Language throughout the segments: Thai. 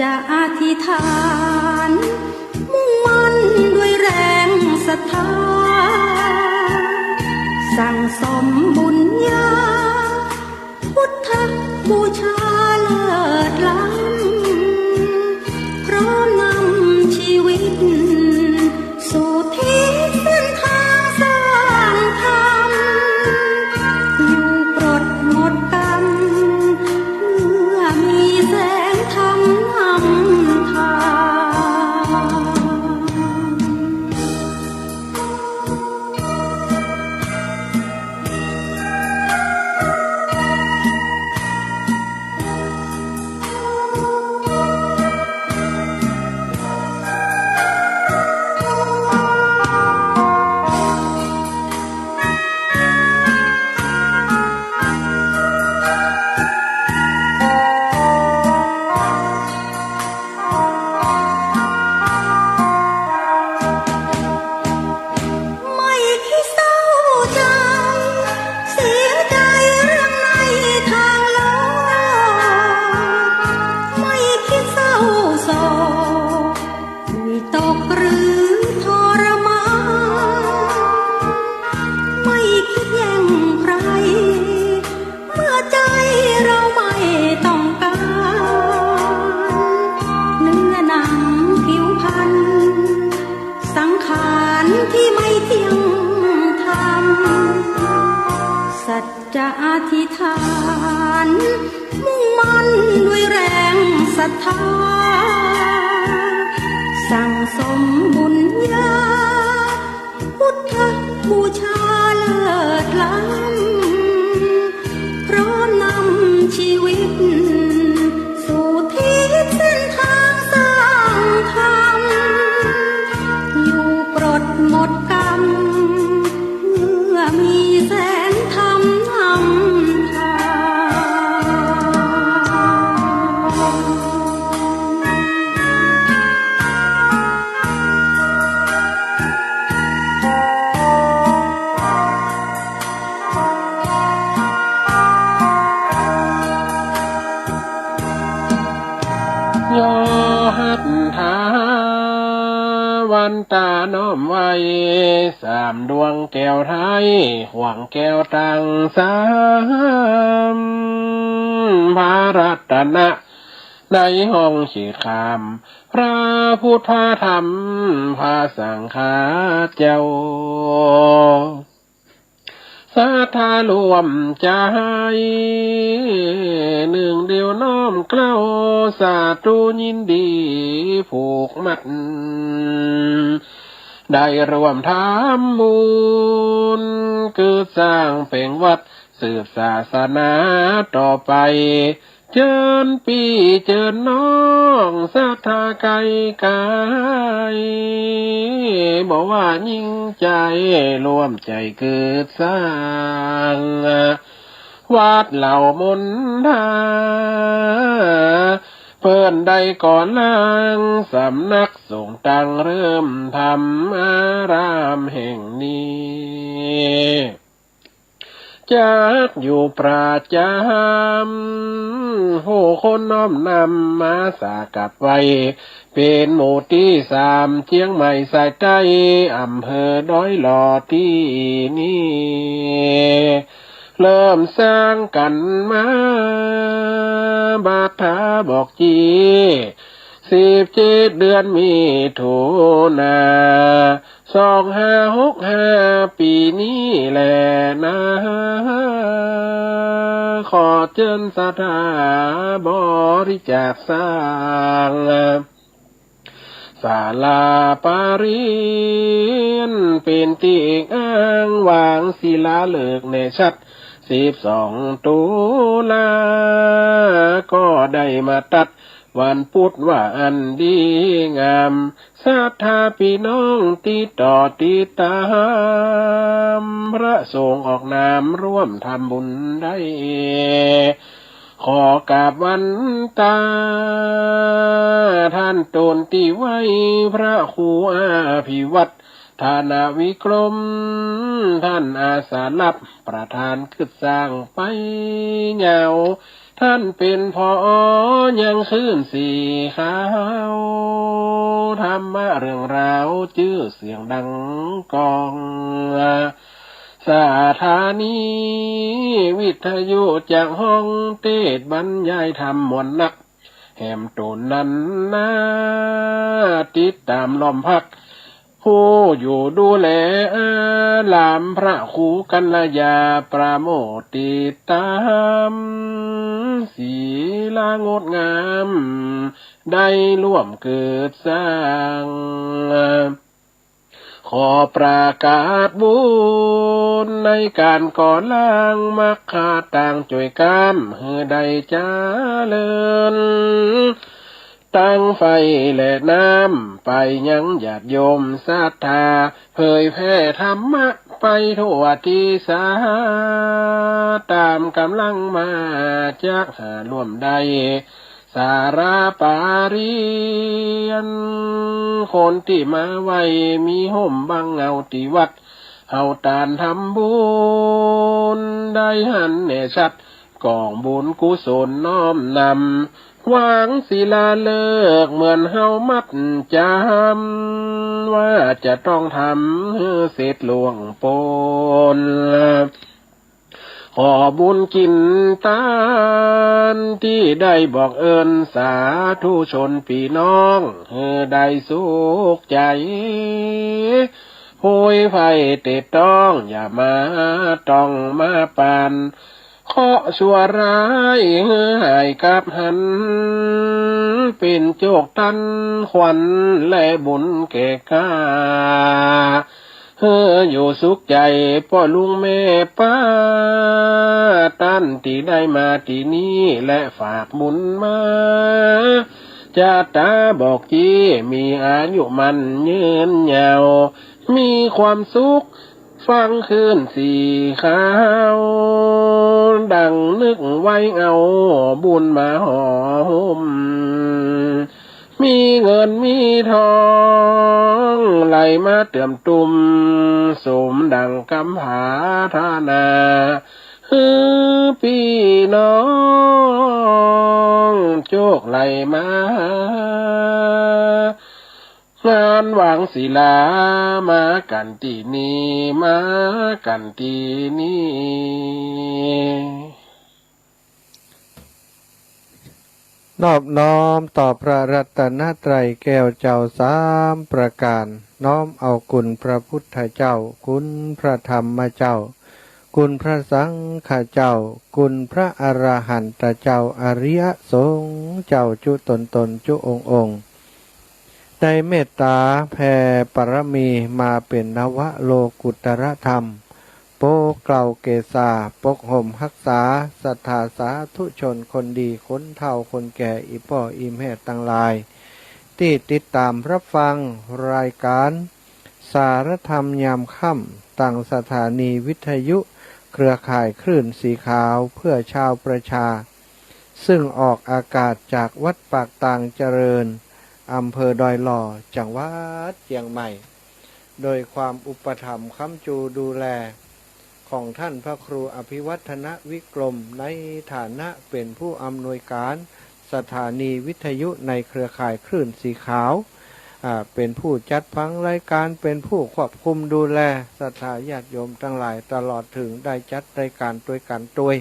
จะอธิษฐานมุ่งมั่นด้วยแรงศรัทธาสั่งสมบุญญาพุทธบูชาเลิศล้ำพร้อมนำชีวิตสู่ทิศเส้นทางสร้างธรรมอยู่ปลดหมดกรรมเพื่อมีแสงธรรมนำทางที่ไม่เที่ยงธรรมสัจจะอธิษฐานมุ่งมั่นด้วยแรงศรัทธาสั่งสมบุญญาพุทธบูชาเลิศล้ำพร้อมนำชีวิตสู่ทิศเส้นทางสร้างธรรมอยู่ปลดหมดกรรมเมื่อมีแสงธรรมนำทางยอหัตถาวันตาน้อมไว้สามดวงแก้วไทยห่วงแก้วตังสามพระรัตนะในห้องขีดคำพระพุทธธรรมพระสังฆาเจ้าศรัทธารวมใจหนึ่งเดียวน้อมเกล้าสาธุยินดีผูกมัดได้รวมทำบุญเกิดสร้างเพ่งวัดสืบศาสนาต่อไปเจิญปีเจิญน้องศรัทธาไกลกายบอกว่ายิ่งใจรวมใจเกิดสร้างวัดเหล่ามนทาเพิ่นใดก่อนล่างสำนักสงฆ์ตั้งเริ่มทำอารามแห่งนี้จากอยู่ประจำผู้คนน้อมนำมาสากับไว้เป็นหมู่ที่สามเชียงใหม่สายใต้อำเภอดอยหล่อที่นี่เริ่มสร้างกันมาบาทาบอกจี17 เดือนมิถุนา2565ปีนี้แหละนะขอเชิญศรัทธาบริจาคสร้างศาลาปาริญเป็นที่อ้างวางศิลาฤกษ์ในชัด12 ตุลาก็ได้มาตัดวันพุธว่าอันดีงามศรัทธาพี่น้องติดต่อติดตามพระสงฆ์ออกนามร่วมทำบุญได้ขอกราบวันตาท่านตนที่ไว้พระครูอาภิวัตรธานวิกรมท่านอาสาลับประธานขึ้นสร้างไปเหงา ท่านเป็นพอยังขึ้นสีขาวธรรมะเรื่องราวชื่อเสียงดังกองสถานีวิทยุจากห้องเทศบรรยายธรรมมวลนักแหมตูนนั้นนาติดตามลมพักผู้อยู่ดูแลลามพระครูกัลยาประโมทติดตามศีลางดงามได้ร่วมเกิดสร้างขอประกาศบุญในการก่อล่างมักขาต่างจ่วยกามเฮือใดเจ้าเลินตั้งไฟและน้ำไปยังญาติโยมศรัทธาเผยแผ่ธรรมะไปทั่วที่สาตามกำลังมาจากหาร่วมใดสาราปาริยนคนที่มาไว้มีห่มบังเงาที่วัดเฮาตานทำบุญได้หันเนชัดกองบุญกุศลน้อมนำวางศิลาเลิกเหมือนเฮามัดจำว่าจะต้องทำให้เสร็จหลวงปนขอบุญกินตานที่ได้บอกเอิญสาธุชนพี่น้องได้สุขใจโหยไฟเตะต้องอย่ามาต้องมาปานเคาะชั่วร้ายหายกับหันเป็นโจกตันขวัญและบุญแก่ข้าอยู่สุขใจพ่อลุงแม่ป้าตั้นที่ได้มาที่นี้และฝากบุญมาจะตาบอกจีมีอายุมันยืนยาวมีความสุขฟังคืนสีขาวดังนึกไว้เอาบุญมาหอมมีเงินมีทองไหลมาเติมตุ่มสมดังกำผาธานาพี่น้องโชคไหลมางานวางศิลามากันที่นี่มากันที่นี่นอบน้อมต่อพระรัตนตรัยแก้วเจ้าสามประการน้อมเอาคุณพระพุทธเจ้าคุณพระธรรมเจ้าคุณพระสังฆเจ้าคุณพระอรหันตเจ้าอริยสงฆ์เจ้าจุตนจุองค์ได้เมตตาแผ่ปรมีมาเป็นนวโลกุตรธรรมโปกเกล่าเกษาปกห่มรักษาศรัทธาสาธุชนคนดีคนเฒ่าคนแก่อีป่ออีแม่ตั้งหลายที่ติดตามรับฟังรายการสารธรรมยามค่ำตั้งสถานีวิทยุเครือข่ายคลื่นสีขาวเพื่อชาวประชาซึ่งออกอากาศจากวัดปากตางเจริญอำเภอดอยหล่อจังหวัดเชียงใหม่โดยความอุปถัมภ์ค้ำจูดูแลของท่านพระครูอภิวัฒนวิกรมในฐานะเป็นผู้อำนวยการสถานีวิทยุในเครือข่ายคลื่นสีขาวเป็นผู้จัดฟังรายการเป็นผู้ควบคุมดูแลศรัทธาญาติโยมทั้งหลายตลอดถึงได้จัดรายการด้วยกันด้วย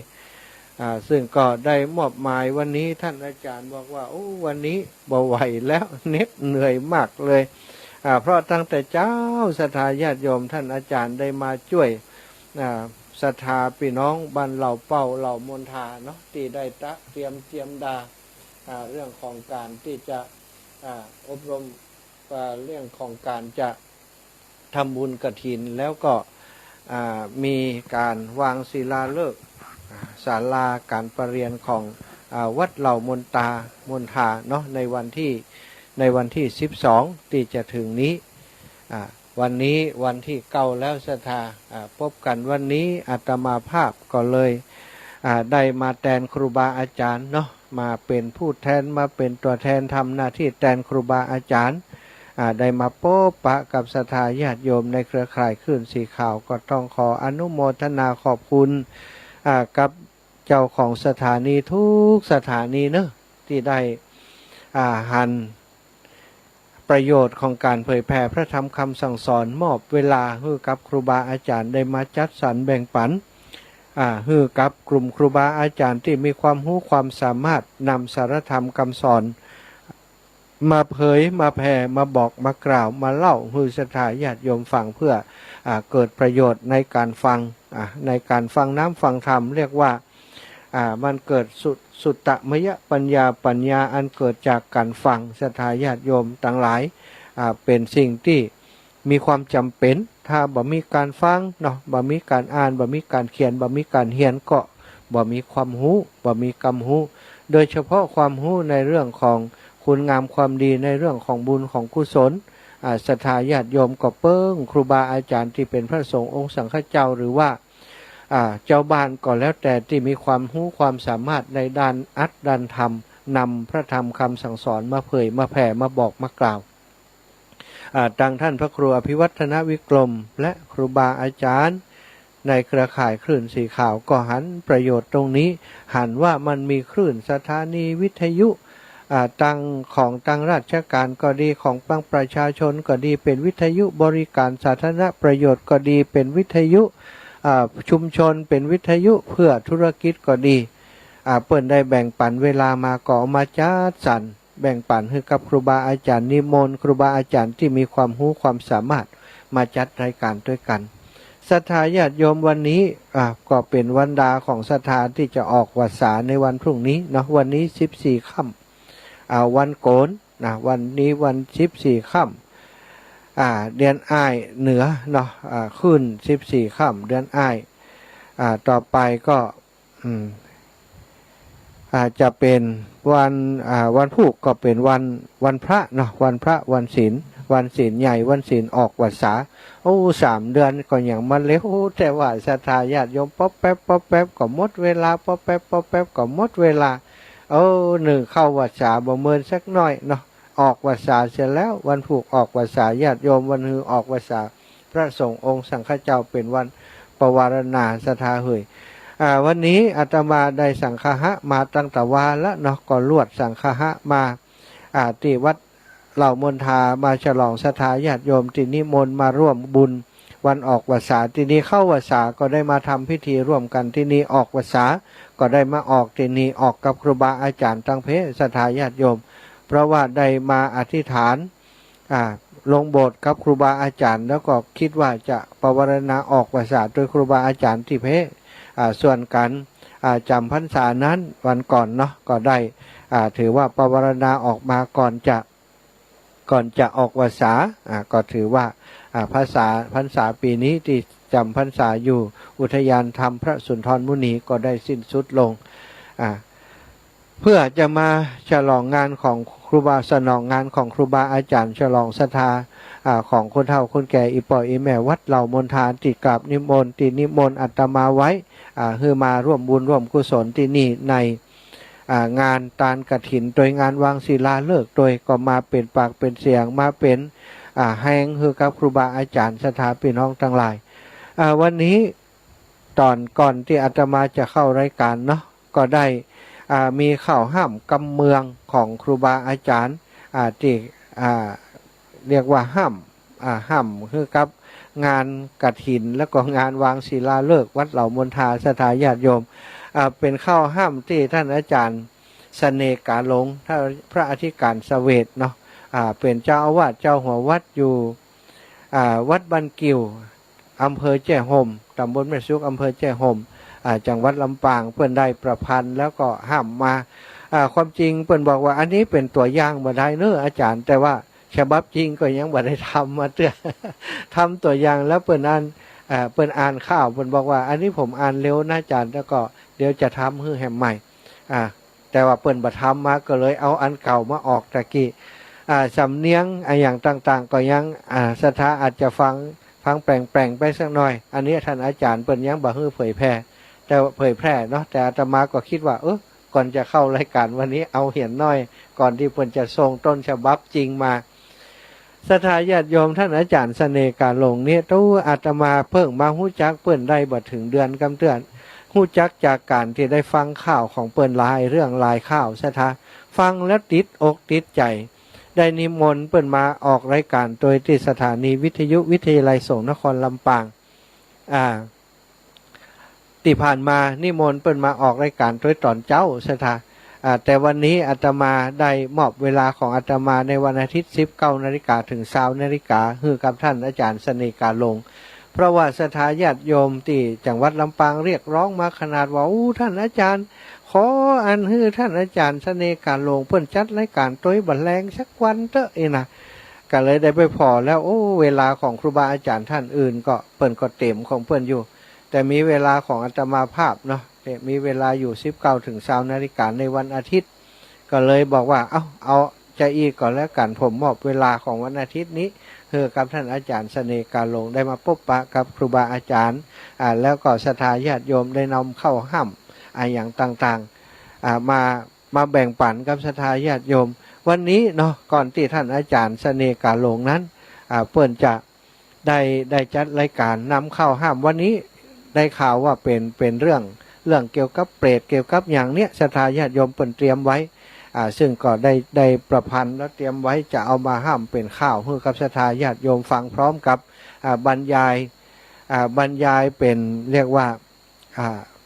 ซึ่งก็ได้มอบหมายวันนี้ท่านอาจารย์บอกว่าวันนี้บ่ไหวแล้วเหน็ดเหนื่อยมากเลยเพราะตั้งแต่เจ้าศรัทธาญาติโยมท่านอาจารย์ได้มาช่วยศรัทธาพี่น้องบ้านเหล่าเป้าเหล่ามนทาเนาะที่ได้เตรียมดาเรื่องของการที่จะอบรมเรื่องของการจะทำบุญกฐินแล้วก็มีการวางศิลาฤกษ์ศาลาการประเรียนของวัดเหล่ามนทาเนาะในวันที่12ที่จะถึงนี้วันนี้วันที่9แล้วศรัทธาพบกันวันนี้อาตมาภาพก็เลยได้มาแทนครูบาอาจารย์เนาะมาเป็นผู้แทนมาเป็นตัวแทนทำหน้าที่แทนครูบาอาจารย์ได้มาโป๊ปะกับศรัทธาญาติโยมในเครือข่ายคลื่นสีขาวก็ต้องขออนุโมทนาขอบคุณกับ เจ้าของสถานีทุกสถานีเนอะที่ได้หันประโยชน์ของการเผยแผ่พระธรรมคำสั่งสอนมอบเวลาให้กับครูบาอาจารย์ได้มาจัดสรรแบ่งปันให้กับกลุ่มครูบาอาจารย์ที่มีความรู้ความสามารถนำสารธรรมคำสอนมาเผยมาแผ่มาบอกมากล่าวมาเล่าให้ศรัทธาญาติโยมฟังเพื่อเกิดประโยชน์ในการฟังในการฟังน้ำฟังธรรมเรียกว่ามันเกิดสุตตมยปัญญาอันเกิดจากการฟังศรัทธาญาติโยมต่างหลายเป็นสิ่งที่มีความจำเป็นถ้าบ่มีการฟังเนาะบ่มีการอ่านบ่มีการเขียนบ่มีการเรียนก็บ่มีความรู้บ่มีกรรมรู้โดยเฉพาะความรู้ในเรื่องของคุณงามความดีในเรื่องของบุญของกุศลศรัทธาญาติโยมก็เปิ้งครูบาอาจารย์ที่เป็นพระสงฆ์องค์สังฆเจ้าหรือว่าเจ้าบ้านก็แล้วแต่ที่มีความรู้ความสามารถในด้านอัดด้านธรรมนำพระธรรมคำสั่งสอนมาเผยมาแผ่มาบอกมากล่าวดังท่านพระครูอภิวัฒนวิกรมและครูบาอาจารย์ในเครือข่ายคลื่นสีขาวก็หันประโยชน์ตรงนี้หันว่ามันมีคลื่นสถานีวิทยุตั้งของตั้งราชการก็ดีของตั้งประชาชนก็ดีเป็นวิทยุบริการสาธารณประโยชน์ก็ดีเป็นวิทยุชุมชนเป็นวิทยุเพื่อธุรกิจก็ดีเปิ้นได้แบ่งปันเวลามาก็เอามาจัดสรรแบ่งปันให้กับครูบาอาจารย์นิมนต์ครูบาอาจารย์ที่มีความรู้ความสามารถมาจัดรายการด้วยกันศรัทธาญาติโยมวันนี้ก็เป็นวันดาของศรัทธาที่จะออกวสาในวันพรุ่งนี้เนาะวันนี้14ค่ำวันโกนนะวันนี้วัน14ค่ำเดือนอ้ายเหนือเนาะขึ้น14ค่ำเดือนอ้ายต่อไปก็จะเป็นวันพุธก็เป็นวันพระเนาะวันพระวันศีลใหญ่วันศีลออกวสา3 เดือนก็อย่างมันเร็วแต่ว่าศรัทธาญาติโยมป๊อปแป๊บก็หมดเวลาป๊อปแป๊บก็หมดเวลาเข้าวสาบ่เมินสักหน่อยเนาะออกวสาเสร็จแล้ววันพุธออกวสาญาติโยมวันฮือออกวสาพระสงฆ์องค์สังฆเจ้าเป็นวันปวารณาศรัทธาเฮยวันนี้อาตมาได้สังฆะมาตั้งแต่วานละเนาะก็ลวดสังฆะมาที่วัดเหล่ามณฑามาฉลองศรัทธาญาติโยมที่นิมนต์มาร่วมบุญวันออกวสาที่นี้เข้าวสาก็ได้มาทำพิธีร่วมกันที่นี้ออกวสาก็ได้มาออกที่นี้ออกกับครูบาอาจารย์ตั้งเพศศรัทธาญาติโยมเพราะว่าได้มาอธิษฐานลงโบสถ์กับครูบาอาจารย์แล้วก็คิดว่าจะปวารณาออกวสาโดยครูบาอาจารย์ที่เพศส่วนการจำพรรษานั้นวันก่อนเนาะก็ได้ถือว่าปวารณาออกมาก่อนจะออกวสาก็ถือว่าพรรษาปีนี้ที่จำพรรษาอยู่อุทยานธรรมพระสุนทรมุนีก็ได้สิ้นสุดลงเพื่อจะมาฉลองงานของครูบาสนองงานของครูบาอาจารย์ฉลองศรัทธาของคนเฒ่าคนแก่อีป่อยอีแม่วัดเหล่ามณฑาติดกับนิมนต์อาตมาไว้คือมาร่วมบุญร่วมกุศลที่นี่ในงานตานกฐินโดยงานวางศิลาฤกษ์โดยก็มาเป็นปากเป็นเสียงมาเป็นแห่งคือกับครูบาอาจารย์ศรัทธาพี่น้องทั้งหลายวันนี้ตอนก่อนที่อาตมาจะเข้ารายการเนาะก็ได้มีข่าวห้ามกำเมืองของครูบาอาจารย์ที่เรียกว่าห้ามคือกับงานกฐินแล้วก็งานวางศิลาฤกษ์วัดเหล่ามณฑาศรัทธาญาติโยมเป็นข้าวห้ามที่ท่านอาจารย์เสน่กาหลงท่านพระอธิการเสวตเนาะเป็นเจ้าอาวาสเจ้าหัววัดอยู่วัดบันกิวอำเภอแจ้ห่มตำบลแม่ซุกอำเภอแจ้ห่มจังหวัดลำปางเพื่อนได้ประพันธ์แล้วก็ห้ามมาความจริงเพื่อนบอกว่าอันนี้เป็นตัวอย่างบ่ได้เนอะอาจารย์แต่ว่าฉบับจริงก็ยังบ่ได้ทำมาเตื้อ ทำตัวอย่างแล้วเพื่อนอ่านข่าวเพื่อนบอกว่าอันนี้ผมอ่านเร็วนะอาจารย์แล้วก็เดี๋ยวจะทำให้แห่งใหม่แต่ว่าเปิ่นบ่ทำมาก็เลยเอาอันเก่ามาออกตะกี้สำเนียงอย่างต่างๆก็ยังศรัทธาอาจจะฟังแปลงไปสักหน่อยอันนี้ท่านอาจารย์เปิ่นยังบ่ฮื้อเผยแพร่แต่เผยแพร่เนาะแต่อาตมาก็คิดว่าก่อนจะเข้ารายการวันนี้เอาเห็นหน่อยก่อนที่เปิ่นจะส่งต้นฉบับจริงมาศรัทธาญาติโยมท่านอาจารย์เสน่ห์กาหลงเนี่ยตู้อาตมาเพิ่งมาฮู้จักเปิ่นได้บ่ถึงเดือนกำเตือน หู้จักจากการที่ได้ฟังข่าวของเปิ้นหลายเรื่องหลายข่าวซะทะฟังแล้วติดอกติดใจได้นิมนต์เปิ้นมาออกรายการโดยที่สถานีวิทยุวิทยาลัยสงฆ์นครลำปางที่ผ่านมานิมนต์เปิ้นมาออกรายการโดยตอนเจ้าซะทะแต่วันนี้อาตมาได้มอบเวลาของอาตมาในวันอาทิตย์ 19 นาฬิกาถึง 20 นาฬิกาให้กับท่านอาจารย์เสน่ห์กาลงเพราะว่าสถาญาติโยมที่จังหวัดลำปางเรียกร้องมาขนาดว่าท่านอาจารย์ขออันให้ท่านอาจารย์เสน่ห์กาลงเปิ้นจัดรายการต้วยบันแรงสักวันเถอะนะก็เลยได้ไปพอแล้วเวลาของครูบาอาจารย์ท่านอื่นก็เปิ้นก็เต็มของเปิ้นอยู่แต่มีเวลาของอาตมาภาพเนาะมีเวลาอยู่ 19 ถึง 20 นาฬิกาในวันอาทิตย์ก็เลยบอกว่าเอาจะอีกก่อนแล้วกันผมมอบเวลาของวันอาทิตย์นี้กับท่านอาจารย์เสน่ห์กาลงได้มาพบปะกับครูบาอาจารย์แล้วก็ศรัทธาญาติโยมได้นำเข้าห้ำอย่างต่างๆมาแบ่งปันกับศรัทธาญาติโยมวันนี้เนาะก่อนที่ท่านอาจารย์เสน่ห์กาลงนั้นเปิ้นจะได้จัดรายการนำเข้าห้ำวันนี้ได้ข่าวว่าเป็นเรื่องเกี่ยวกับเปรตเกี่ยวกับอย่างเนี้ยศรัทธาญาติโยมเปิ้นเตรียมไว้ซึ่งก็ได้ประพันธ์แล้วเตรียมไว้จะเอามาห้ามเป็นข้าวเพื่อกับศรัทธาญาติโยมฟังพร้อมกับบรรยายเป็นเรียกว่า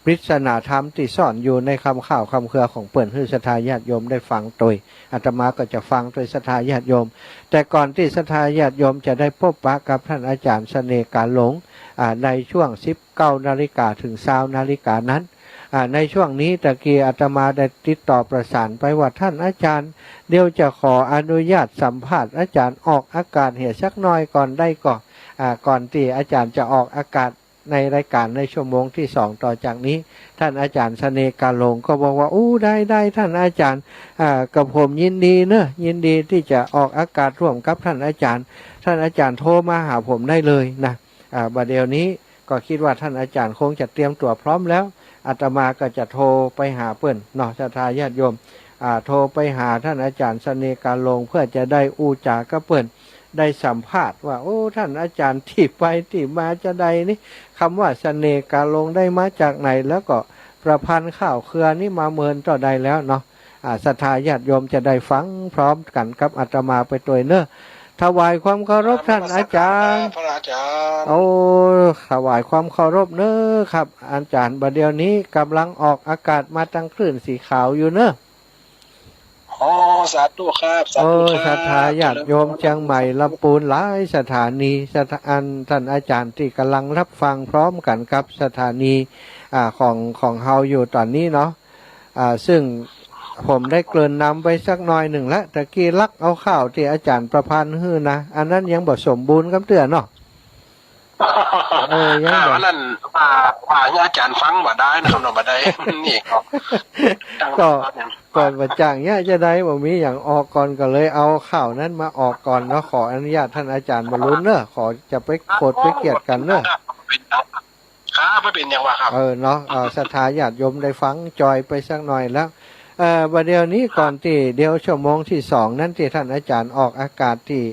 ปริศนาธรรมที่ซ่อนอยู่ในคำข่าวคำเครือของเปิ้นให้ศรัทธาญาติโยมได้ฟังโดยอาตมาก็จะฟังโดยศรัทธาญาติโยมแต่ก่อนที่ศรัทธาญาติโยมจะได้พบปะกับท่านอาจารย์เสน่ห์กาหลงในช่วง 19 นาฬิกาถึง 20 นาฬิกานั้นในช่วงนี้ตะกี้อาตมาได้ติดต่อประสานไปว่าท่านอาจารย์เดี๋ยวจะขออนุญาตสัมภาษณ์อาจารย์ออกอากาศเหตุสักหน่อยก่อนได้ก่อนที่อาจารย์จะออกอากาศในรายการในชั่วโมงที่2ต่อจากนี้ท่านอาจารย์เสน่ห์กาหลงก็บอกว่าได้ท่านอาจารย์กับผมยินดีเนอะยินดีที่จะออกอากาศร่วมกับท่านอาจารย์โทรมาหาผมได้เลยนะบัดเดี๋ยวนี้ก็คิดว่าท่านอาจารย์คงจะเตรียมตัวพร้อมแล้วอาตมาก็จะโทรไปหาเปิ้นเนาะศรัทธาญาติโยมโทรไปหาท่านอาจารย์เสน่ห์กาหลงเพื่อจะได้อู้จากัเปิ้นได้สัมภาษณ์ว่าท่านอาจารย์ที่ไปที่มาจะใดนี่คำว่าเสน่ห์กาหลงได้มาจากไหนแล้วก็ประพันธ์ข่าวเครือนี่มาเมินต่อใดแล้วเนาะศรัทธาญาติโยมจะได้ฟังพร้อมกันกับอาตมาไปตัวเนอะถวายความเคารพท่านอาจารย์ถวายความเคารพเนอะครับอาจารย์บัดเดี๋ยวนี้กำลังออกอากาศมาตั้งคลื่นสีขาวอยู่เนอะสาธุครับสาธุครับศรัทธาญาติโยมเชียงใหม่ลำพูนหลายสถานีท่านอาจารย์ที่กำลังรับฟังพร้อมกันกับสถานีของเฮาอยู่ตอนนี้เนาะซึ่งผมได้เกริ่นนำไปสักหน่อยหนึ่งแล้วตะกี้ลักเอาข้าวที่อาจารย์ประพันธ์ฮื้อนะอันนั้นยังบ่สมบูรณ์กับเตือนเนาะยังบ่นั่นว่าอาจารย์ฟังบ่ได้นะครับเนาะบ่ได้นี่ก่อนว่าจ้างเนี่ยจะได้บ่มีอย่างออกก่อนก็เลยเอาข้าวนั้นมาออกก่อนเนาะขออนุญาตท่านอาจารย์บ่ลุ้นเนอะขอจะไปโกรธไปเกลียดกันเนอะไม่เป็นอย่างว่าครับเนาะศรัทธาญาติโยมได้ฟังจอยไปสักหน่อยแล้วประเดี๋ยวนี้ก่อนที่เดี๋ยวชั่วโมงที่2นั้นที่ท่านอาจารย์ออกอากาศที่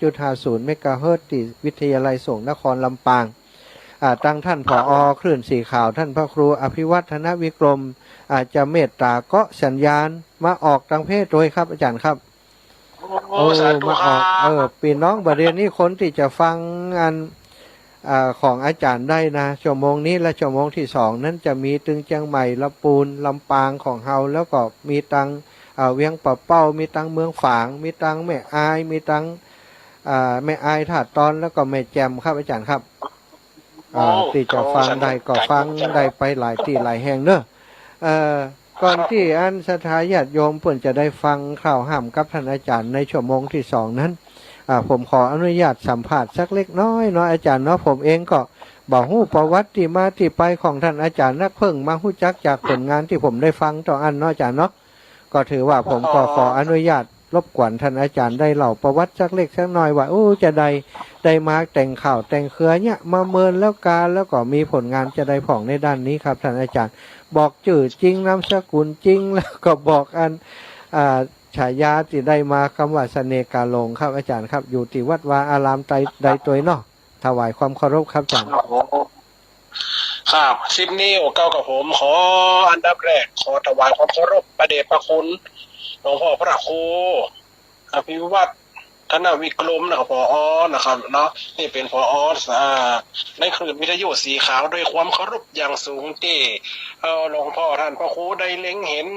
106.50 เมกะเฮิรตซ์ที่วิทยาลัยสงฆ์นครลำปางตั้งท่านผอ.คลื่นสีขาวท่านพระครูอภิวัฒนวิกรมจะเมตตาเกาะสัญญาณมาออกทางเพศโดยครับอาจารย์ครับมาออกปีน้องประเดี๋ยวนี้คนที่จะฟังอันของอาจารย์ได้นะชั่วโมงนี้และชั่วโมงที่2นั้นจะมีตึงเชียงใหม่ลำปูนลำปางของเฮาแล้วก็มีตังเวียงปะเป้ามีตังเมืองฝางมีตังแม่อายมีตังแม่อายถาดตอนแล้วก็แม่แจมครับอาจารย์ครับที่จะฟังได้ก็ฟังได้ไปหลายที่หลายแห่งเนอะก่อนที่อันศรัทธาญาติโยมเพิ่นจะได้ฟังข่าวห้ามกับท่านอาจารย์ในชั่วโมงที่2นั้นผมขออนุญาตสัมภาษณ์สักเล็กน้อยเนาะอาจารย์เนาะผมเองก็บอกฮู้ประวัติที่มาที่ไปของท่านอาจารย์นักเพิ่งมาฮู้จักจากผลงานที่ผมได้ฟังต่ออันเนาะอาจารย์เนาะก็ถือว่าผมก็ขออนุญาตรบกวนท่านอาจารย์ได้เล่าประวัติสักเล็กสักน้อยว่าจะได้มาแต่งข่าวแต่งเครือเนี่ยมาเมินแล้วแล้วก็มีผลงานจะได้ผ่องในด้านนี้ครับท่านอาจารย์บอกชื่อจริงนามสกุลจริงแล้วก็บอกอันฉายาที่ได้มาคำว่าเสน่ห์กาหลงครับอาจารย์ครับอยู่ที่วัดวาอารามใดตัวเนาะถวายความเคารพครับอาจารย์ ครับคลิปนี้โอเก้ากับผมขออันดับแรกขอถวายความเคารพประเดชพระคุณหลวงพ่อพระครูอภิวัตธนวิกรมนะครับผอนะครับเนาะนี่เป็นผอในคลื่นวิทยุสีขาวด้วยความเคารพอย่างสูงที่หลวงพ่อท่านพระครูได้เล็งเห็น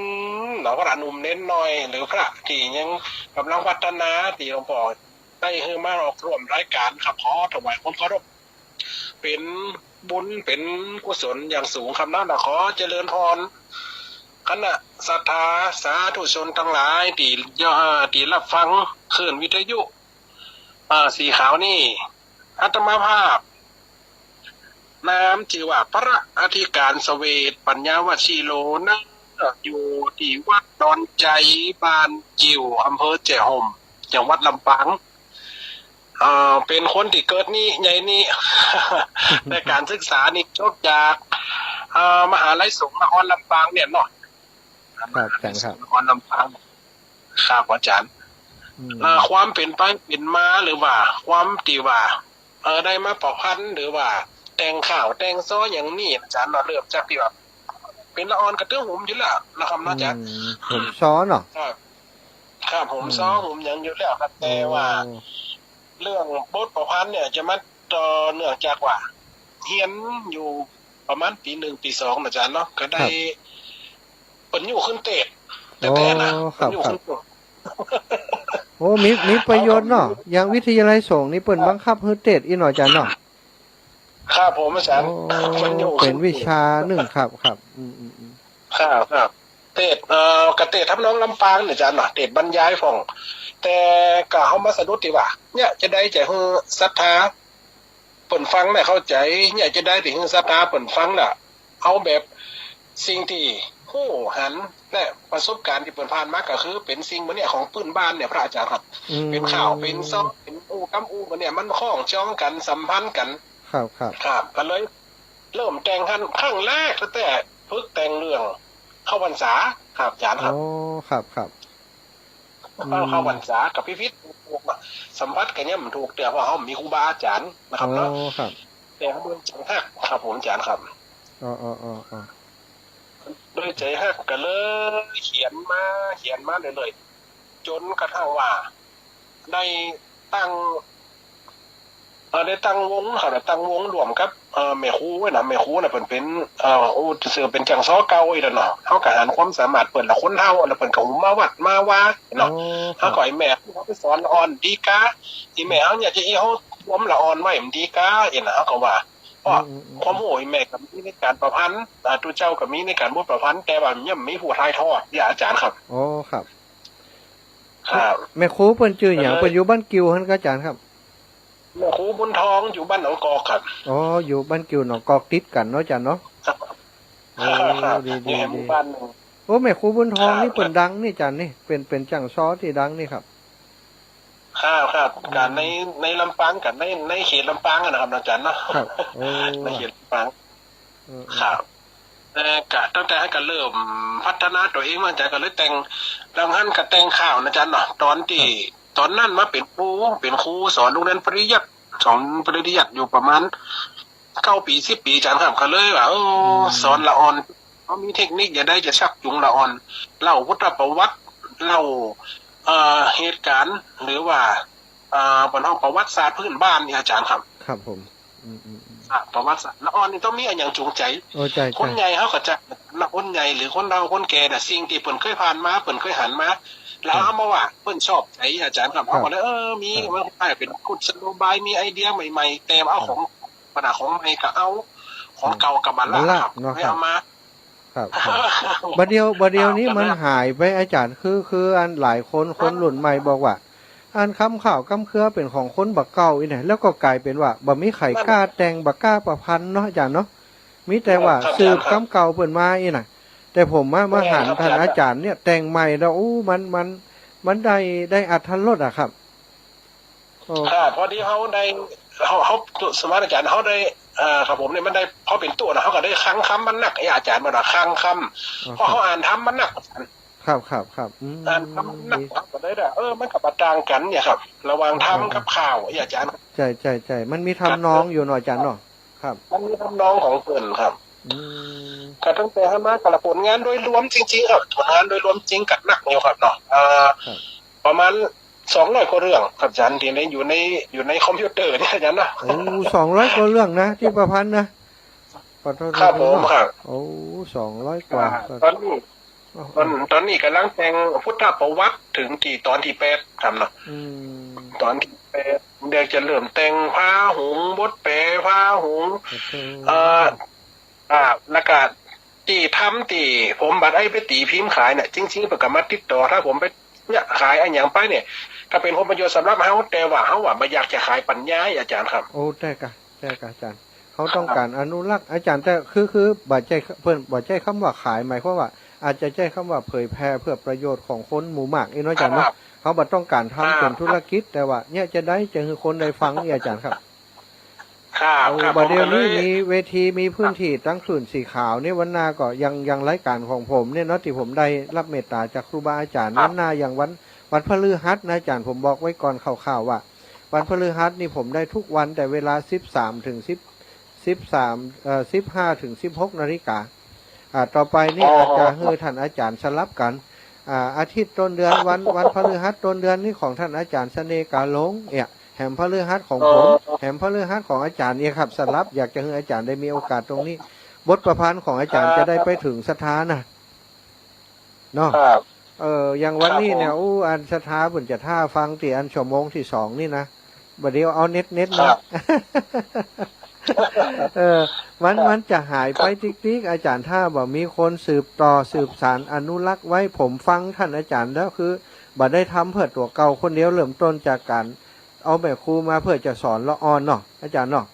พระหนุ่มเน้นน้อยหรือพระที่ยังกำลังพัฒนาที่หลวงพ่อได้ให้มาออกร่วมรายการครับขอถวายความเคารพเป็นบุญเป็นกุศลอย่างสูงคำนั้นขอเจริญพรคณะศรัทธาสาธุชนทั้งหลายที่รับฟังคลื่นวิทยุสีขาวนี่อาตมาภาพนามชื่อว่าพระอธิการเสวตปัญญาวชิโลนะอยู่ที่วัดดอนใจบ้านจิ๋วอำเภอแจ่ห่มจังหวัดลำปางเป็นคนที่เกิดนี่ใหญ่นี่ ในการศึกษานี่จบจากมหาลัยสงฆ์นครลำปางเนี่ยเนาะ ครับอาจารย์ครับ นครลำปางครับอาจารย์ความเป็นไปเป็นมาหรือว่า ความที่ว่าได้มาประพันธ์หรือว่า แต่งข่าวแต่งซ้ออย่างนี้อาจารย์เราเริ่มจากที่ว่าเป็นละออนกระเตื้องหุ่มอยู่แล้วนะครับอาจารย์ ผมซ้อนเนาะ ครับผมซ้อผมยังอยู่แล้วครับแต่ว่า เรื่องบทประพันธ์เนี่ยจะมาต่อเนื่องจากว่าเรียนอยู่ประมาณปี1ปี2อาจารย์เนาะก็ได้เปิ้นอยู่ขึ้นเตะแต่นะเปิ้นอยู่ขึ้น โอ้มีประโยชน์เนาะอย่างวิทยาลัยสงฆ์นี่เปิ่นบังคับให้เทศอีหน่อยอาจารย์เนาะ ครับผมอาจารย์เป็นวิชาหนึ่งครับครับเตะกระเตะทับน้องลำปางเนี่ยอาจารย์เนาะเตะบรรยายของแต่ก็เฮามาสะดุดที่ว่าเนี่ยจะได้ใจฮือศรัทธาเปิ่นฟังได้เข้าใจเนี่ยจะได้ที่ฮือศรัทธาเปิ่นฟังน่ะเอาแบบสิ่งที่ฮู้หันและประสบการณ์ที่เปิ่นผ่านมาก็คือเป็นสิ่งบ่เนี่ยของปื้นบ้านเนี่ยพระอาจารย์ครับเป็นข่าวเป็นซ้อเป็นอู้กำอู้บ่เนี่ยมันคล้องจองกันสัมพันธ์กันครับก็เลยเริ่มแต่งกันครั้งแรกตั้งแต่ฝึกแต่งเรื่องเข้าพรรษาครับอาจารย์ครับโอ้ครับเข้าพรรษากับพิพิธสัมผัสกันเนี่ยมันถูกแต่ว่าเขามีครูบาอาจารย์นะครับเนาะแต่เขาด้วยใจฮักครับผมอาจารย์ครับด้วยใจฮักก็เลยเขียนมาเลยจนกระทั่งว่าได้ตั้งวงครับตั้งวงรวมกับแม่ครูไว้นะแม่ครูน่ะเพิ่นเป็นเสือเป็นจังซ้อเก่าอีกแล้วเนาะเฮาก็หันความสามารถเปิ่นละคนเฮาแล้วเพิ่นก็มาวัดมาว่าเนาะเฮาก็ให้แม่เขาไปสอนละอ่อนดีกาที่แม่เฮาอยากจะให้เฮารวมละอ่อนไว้มันดีกาอีน่ะเฮาก็ว่าเพราะความรู้แม่ก็มีในการประพันธ์ตัวเจ้าก็มีในการบทประพันธ์แต่ว่ายังมีผู้ถ่ายทอดอย่าอาจารย์ครับอ๋อครับแม่ครูเพิ่นชื่อหยังเพิ่นอยู่บ้านกิวหั่นก็อาจารย์ครับแม่ครูบุญทองอยู่บ้านหนองกอกครับอ๋ออยู่บ้านกิวหนองกอกติดกันเนาะอาจารย์เนาะโอ้ดีโอ้แม่ครูบุญทองนี่เปิ่นดังนี่อาจารย์นี่เป็นจังซ้อที่ดังนี่ครับครับการในลำปางกับในเขตลำปางนะครับอาจารย์เนาะในเขตลำปางครับแต่ตั้งแต่ให้กันเริ่มพัฒนาตัวเองมาจากก็เลยแต่งดังนั้นก็แต่งข่าวอาจารย์เนาะตอนนั้นมาเป็นครูสอนโรงเรียนปริยัติสอนปริยัติอยู่ประมาณ9 ปี10 ปีอาจารย์ครับก็เลยว่าสอนละอ่อนเขามีเทคนิคอย่าได้จะชักจูงละอ่อนเล่าพุทธประวัติเล่าเหตุการณ์หรือว่าประวัติศาสตร์พื้นบ้านนี่อาจารย์ครับครับผมประวัติศาสตร์ละอ่อนนี่ต้องมีอย่างจูงใจคนใหญ่เขาก็จะละคนใหญ่หรือคนเราคนแก่น่ะสิ่งที่เพิ่นเคยผ่านมาเพิ่นเคยหันมาแล้วเอามาว่าเพิ่นชอบใจอาจารย์ครับเขาก็เลยมีมันเป็นกุศโลบายมีไอเดียใหม่ๆแต่เอาของปัญหาของใหม่ก็เอาของเก่ากับมาละครับไม่เอามาครับบัดเดียวนี้มันหายไปอาจารย์คืออันหลายคนรุ่นใหม่บอกว่าอันคำข่าวคำเครือเป็นของคนบักเก่าอีเนี่ยแล้วก็กลายเป็นว่าบ่มีไข่กล้าแต่งบักกล้าประพันธ์เนาะอาจารย์เนาะมีแต่ว่าสืบคำเก่าเปิ่นมาอีน่ะแต่ผมมาหันท่านอาจารย์เนี่ยแต่งใหม่แล้วมันได้อัธรสอ่ะครับพอดีเขาได้เขาสมัยอาจารย์เขาได้ครับผมเนี่ยมันได้พอเป็นตัวนะเขาก็ได้ค้างคำมันหนักอาจารย์มันค้างคำเพราะเขาอ่านทำมันหนักครับอ่านทำหนักก็ได้มันกับประจางกันเนี่ยครับระวังทำกับข่าวอาจารย์ใช่มันมีทำน้องอยู่หน่อยอาจารย์เนาะ ครับมันมีทำนองของเพิ่นครับอืมก็ตั้งแต่มากระผลงานโดยรวมจริงๆครับผลงานโดยรวมจริงกัหนักอยู่ครับเนาะครับประมาณ200กว่าเรื่องครับอาจารย์ที่อยู่ในคอมพิวเตอร์เนี่ยอาจารย์นะโอ้200กว่าเรื่องนะที่ประพันธ์นะขอโทษครับผมครับโอ้200กว่าตอนนี้ตอนนี้กำลังแต่งพุทธประวัติถึงที่ตอนที่8ครับเนาะตอนที่8เดี๋ยวจะเริ่มแต่งพาหงส์บทแปลพาหงส์แล้วก็ที่ทำที่ผมบัดไอ้ไปตีพิมพ์ขายเนี่ยจริงๆเปิดกับมาติดต่อถ้าผมไปเนี่ยขายอะไรอย่างไปเนี่ยถ้าเป็นผลประโยชน์สำหรับเฮาแต่ว่าเฮาไม่อยากจะขายปัญญาอาจารย์ครับโอ้ได้กะอาจารย์เขาต้องการอนุรักษ์อาจารย์แต่คือบาดใจเพิ่นบาดใจคำว่าขายหมายความว่าอาจจะใช้คำว่าเผยแพร่เพื่อประโยชน์ของคนหมู่มากอีกน้อยอาจารย์เนาะเขาบัดต้องการทำเป็นธุรกิจแต่ว่าเนี่ยจะได้จะคือคนได้ฟังอาจารย์ครับบัดเดี๋ยวนี้มีเวทีมีพื้นที่ตั้งคลื่นสีขาวนี่วันหน้าก็ยังรายการของผมเนี่ยเนาะที่ผมได้รับเมตตาจากครูบาอาจารย์วันหน้าอย่างวันพฤหัสนะอาจารย์ผมบอกไว้ก่อนข่าวๆว่าวันพฤหัสนี่ผมได้ทุกวันแต่เวลา13ถึง15ถึง16 นาฬิกาต่อไปนี่อาจจะให้ท่านอาจารย์สลับกันอาทิตย์ต้นเดือนวันพฤหัสต้นเดือนนี่ของท่านอาจารย์เสน่ห์กาหลงแหมพฤหัสของผมแหมพฤหัสของอาจารย์เนี่ยครับสลับอยากจะให้อาจารย์ได้มีโอกาสตรงนี้บทประพันธ์ของอาจารย์จะได้ไปถึงสถานนะเนาะอย่างวันนี้เนี่ยอันสถาบุญจะท่าฟังที่อันชั่วโมงที่2นี่นะบัดเดียวเอาเน็ตนะมันจะหายไปติ๊กๆอาจารย์ถ้าบอกมีคนสืบต่อสืบสารอนุรักษ์ไว้ผมฟังท่านอาจารย์แล้วคือบัดได้ทำเพื่อตัวเก่าคนเดียวเริ่มต้นจากการเอาแบบครูมาเพื่อจะสอนละออนเนาะอาจารย์เนาะ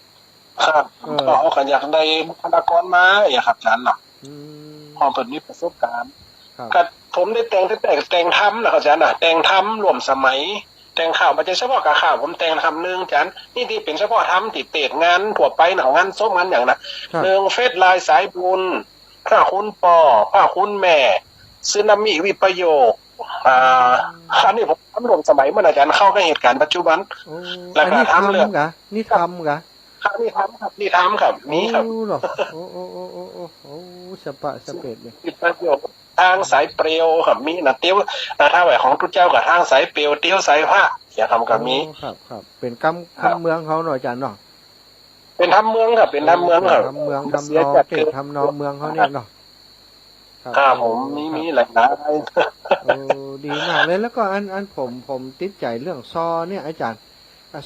ครับเอาขันอยากได้บุคลากรมาครับอาจารย์เนาะพอเปิดมีประสบการณ์ก็ผมได้แต่งทำนะครับอาจารย์นะแต่งทำรวมสมัยแต่งข่าวมาจะเฉพาะกับข่าวผมแต่งทำนึงอาจารย์นี่ที่เป็นเฉพาะทำติดเตะงานถั่วไปหนังงานซบงานอย่างนะเรื่องเฟซไลน์สายบุญพระคุณปอพระคุณแม่ซึนามิวิปโยคอันนี้ผมทำรวมสมัยเมื่ออาจารย์เข้ากับเหตุการณ์ปัจจุบันแล้วก็ทำเรื่องนี่ทำครับนี่ทำครับนี่ครับโอ้สปะสเปดเนี่ยประโยคทางสายเปรียวครับมีนะเตี้ยวถ้าไหวของทุกเจ้ากับทางสายเปรียวเตี้ยวสายผ้าอย่าทำกับมีครับเป็นคำเมืองเขาหน่อยอาจารย์เนาะเป็นทำเมืองครับเป็นทำเมืองครับทำเมืองทำนองทำนองเมืองเขาเนี่ยเนาะผมมีหลายนะดีมากเลยแล้วก็อันผมติดใจเรื่องซอเนี่ยอาจารย์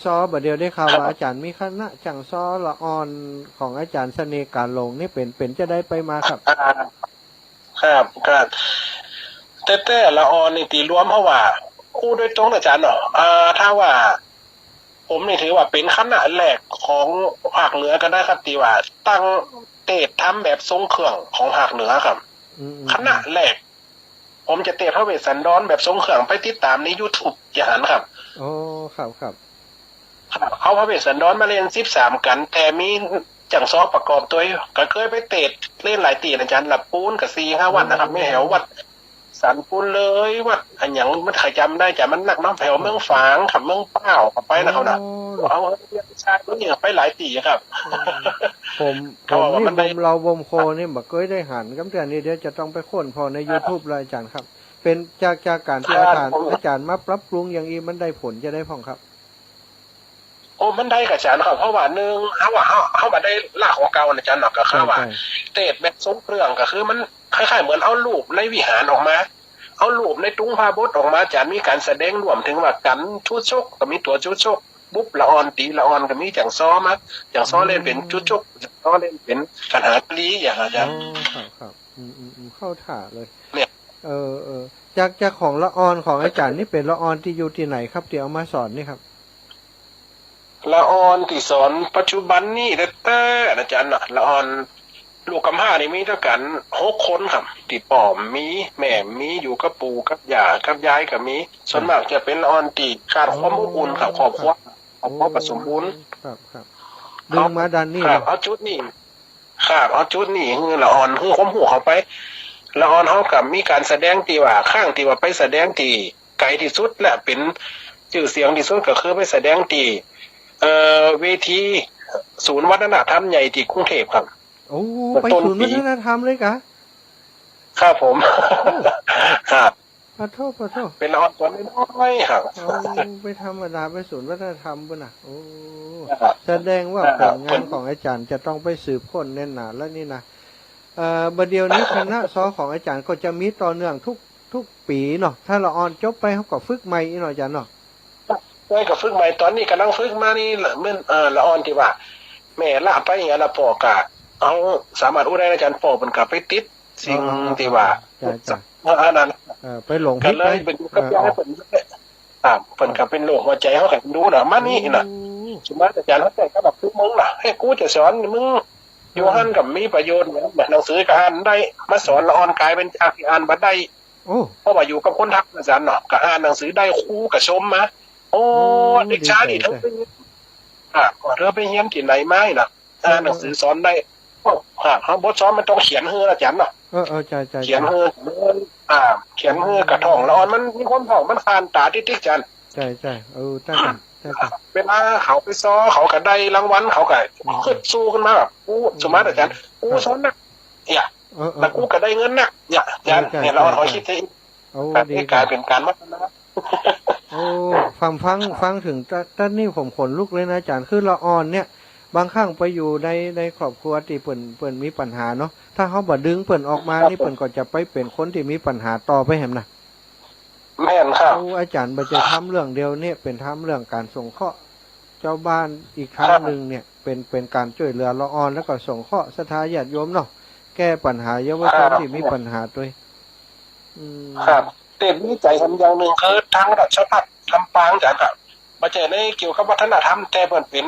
ซอบัดเดียวได้ข่าวว่าอาจารย์มีคณะจังซอละออนของอาจารย์เสน่ห์การลงนี่เป็นจะได้ไปมาครับแต่ละออนนี่ตีรวมเพราะว่าคู่โดยตรงอาจารย์เนาะถ้าว่าผมนี่ถือว่าเป็นคณะแรกของภาคเหนือก็ได้ครับตีว่าตั้งเตะทำแบบทรงเครื่องของภาคเหนือครับคณะแรกผมจะเตะพระเวสสันดรแบบทรงเครื่องไปติดตามใน YouTube อย่างนั้นครับโอ้ครับเอาพระเวสสันดรมาเล่น13กันแต่มีจังซอประกอบตัวก็เคยไปเตะเล่นหลายตีอาจารย์หลับปูนกับ4-5 วันนะครับไม่แถววัดสันปูนเลยวัดอันอย่างมันใครจำได้แต่มันหนักน้ำแถวเมืองฝางขับเมืองเป้าไปนะครับนะเอาชายตัวนี้ไปหลายตีครับผมนี่เราวมโคนี่บอกเคยได้หันกำเตือนนี้เดี๋ยวจะต้องไปค้นพอใน YouTube เลยอาจารย์ครับเป็นจากการที่อาจารย์มาปรับปรุงอย่างอีมันได้ผลจะได้พ่องครับโอ้มันได้กับอาจารย์ครับเพราะว่านึงเขามาได้ลากของเก่าอาจารย์หนักก็คือว่าเตะแบบทรงเครื่องก็คือมันคล้ายๆเหมือนเอารูปในวิหารออกมาเอารูปในตุ้งพาบดออกมาอาจารย์มีการแสดงรวมถึงว่ากันชุดชกก็มีตัวชุดชกบุ๊บละออนตีละออนก็มีจังซ้อมาจังซ้อเล่นเป็นชุดชกซ้อเล่นเป็นกันหาปลีอย่างอาจารย์ครับเข้าท่าเลยเนี่ยจากของละออนของอาจารย์นี่เป็นละออนที่อยู่ที่ไหนครับที่เอามาสอนนี่ครับละออนที่สอนปัจจุบันนี่แต่อาจารย์ละออนลูกกำพร้านี่มีเท่ากัน6 คนครับติดปอมมีแม่มีอยู่กับปู่กับย่ากับยายก็มีส่วนมากจะเป็นละออนตีขาดความอบอุ่นครับครอบครัวผสมบูรณ์ครับดึงมาดันนี่ครับเอาชุดนี่ครับเอาชุดนี่คือละออนคือความหัวเข้าไปละออนเฮากับมีการแสดงที่ว่าข้างที่ว่าไปแสดงที่ไกลที่สุดและเป็นชื่อเสียงที่สุดก็คือไปแสดงที่เวที ศูนย์วัฒนธรรมใหญ่ที่กรุงเทพครับ โอ้ไปศูนย์วัฒนธรรมเลยกะ ครับผม ครับ ขอโทษขอโทษ เป็นละออนตัวน้อยๆครับ เอาไปธรรมดาไปศูนย์วัฒนธรรมปุ่นน่ะโอ้ ครับ แสดงว่าผลงานของอาจารย์จะต้องไปสืบค้นแน่นหนาแล้วนี่นะบัดเดียวนี้คณะซอของอาจารย์ก็จะมีต่อเนื่องทุกปีเนาะถ้าละออนจบไปเขาก็ฝึกใหม่อีกเนาะอาจารย์เนาะ ได้กับฝึกใหม่ตอนนี้กำลังฝึกมานี่เมื่อละออนที่ว่าแม่ละไปอย่างเงี้ยละปอกะเอาสามารถอู้ได้อาจารย์ปอกมันกลับไปติดสิ่งที่ว่า จ้ะ อันนั้น ไปหลง ก็ ผิด เล ไป ยเป็นกับยาให้เปิ่นเปิ่นกับเป็นโรคหัวใจเขาแข็งดูนะมานี่นะสมมติอาจารย์เขาแต่ก็แบบทุกมึงนะให้กูจะสอนมึงอยู่หันกับมีประโยชน์เหมือนหนังสือก็อ่านได้มาสอนละออนกายเป็นจากที่อ่านมาได้ โอ้ เพราะว่าอยู่กับคนทักอาจารย์เนาะก็อ่านหนังสือได้ครูกับชมมาโอ้เด็กชายนี่ทั้งเป็นเธอไปเรียนที่ไหนไหมนะอ่านหนังสือสอนได้เขาบทสอนมันต้องเขียนเฮืออาจารย์เนาะ ใช่ เขียนเฮือเขียนเฮือกระท่องละออนมันมีคนท่องมันคานตาติ๊กจัน ใช่จ้า เวลาเขาไปซ้อเขาก็ได้รางวัลเขาก็ขึ้นสู้ขึ้นมาแบบกูสมมติอาจารย์กูสอนนักเนี่ยแล้วกูก็ได้เงินนักเนี่ยอาจารย์เนี่ยเราขอคิดให้แบบนี้กลายเป็นการวัฒนธรรม โอ้ฟังถึงตอนนี้ผมขนลุกเลยนะอาจารย์คือละออนเนี่ยบางครั้งไปอยู่ในครอบครัวที่เปิ่นมีปัญหาเนาะถ้าเขาบ่ดึงเปิ่นออกมานี่เปิ่นก็จะไปเป็นคนที่มีปัญหาต่อไปแหมนะ แม่นครับ อาจารย์บ่จะทำเรื่องเดียวเนี่ยเป็นทำเรื่องการส่งเคราะห์เจ้าบ้านอีกครั้งหนึ่งเนี่ยเป็นการช่วยเหลือละออนแล้วก็ส่งเคราะห์ศรัทธาญาติโยมเนาะแก้ปัญหาเยาวชนที่มีปัญหาด้วยครับเต็มวิจัยทำอย่างหนึ่งคือทางราชพัฒน์ลำปางจากกับมาเจอในเกี่ยวกับวัฒนธรรมแต่เปิ่นเป็น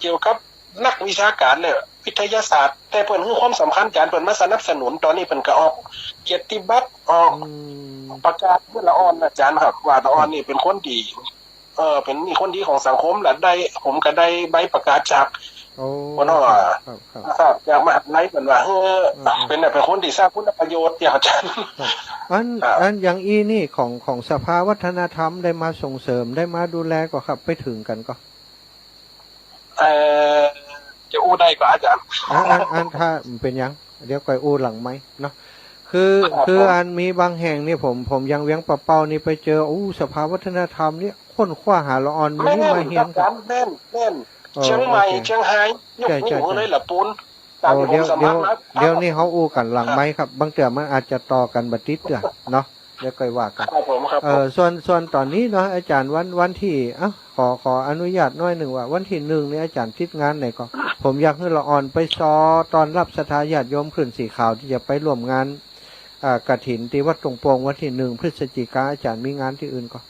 เกี่ยวกับนักวิชาการเนี่ยวิทยาศาสตร์แต่เปิ่นให้ความสำคัญอาจารย์เปิ่นมาสนับสนุนตอนนี้เปิ่นก็ออกเกียรติบัตรออกประกาศเพื่อละออนอาจารย์ครับว่าละออนนี่เป็นคนดีเป็นนี่คนดีของสังคมและได้ผมก็ได้ใบประกาศจากคนว่าครับอยากมาไล่เหมือนว่าเป็นคนที่สร้างคุณประโยชน์อย่างอาจารย์อันอย่างอีนี่ของสภาวัฒนธรรมได้มาส่งเสริมได้มาดูแลก็ครับไปถึงกันก็จะอู้ได้กว่าอาจารย์อันถ้าเป็นยังเดี๋ยวก่อยอู้หลังไหมเนาะคืออันมีบางแห่งนี่ผมยังเวียงปะเป้านี่ไปเจอสภาวัฒนธรรมนี่ค้นคว้าหาละออนมันนี่มาเฮียนครับแม่นเชียงใหม่เชียงไฮ้ยกนิ้วเลยละปูนเดี๋ยวนี่เขาอู้กันหลังไหมครับบางเตือมันอาจจะต่อกันบัดติดเนาะเดี๋ยวก่อยว่ากันส่วนตอนนี้เนาะอาจารย์วันที่ขออนุญาตน้อยหนึ่งว่าวันที่1เนี่ยอาจารย์ติดงานไหนก็ผมอยากให้ละออนไปซอตอนรับศรัทธาญาติโยมขึ้นสีขาวที่จะไปร่วมงานกฐินที่วัดตรงโปงวันที่1พฤศจิกาอาจารย์มีงานที่อื่นก็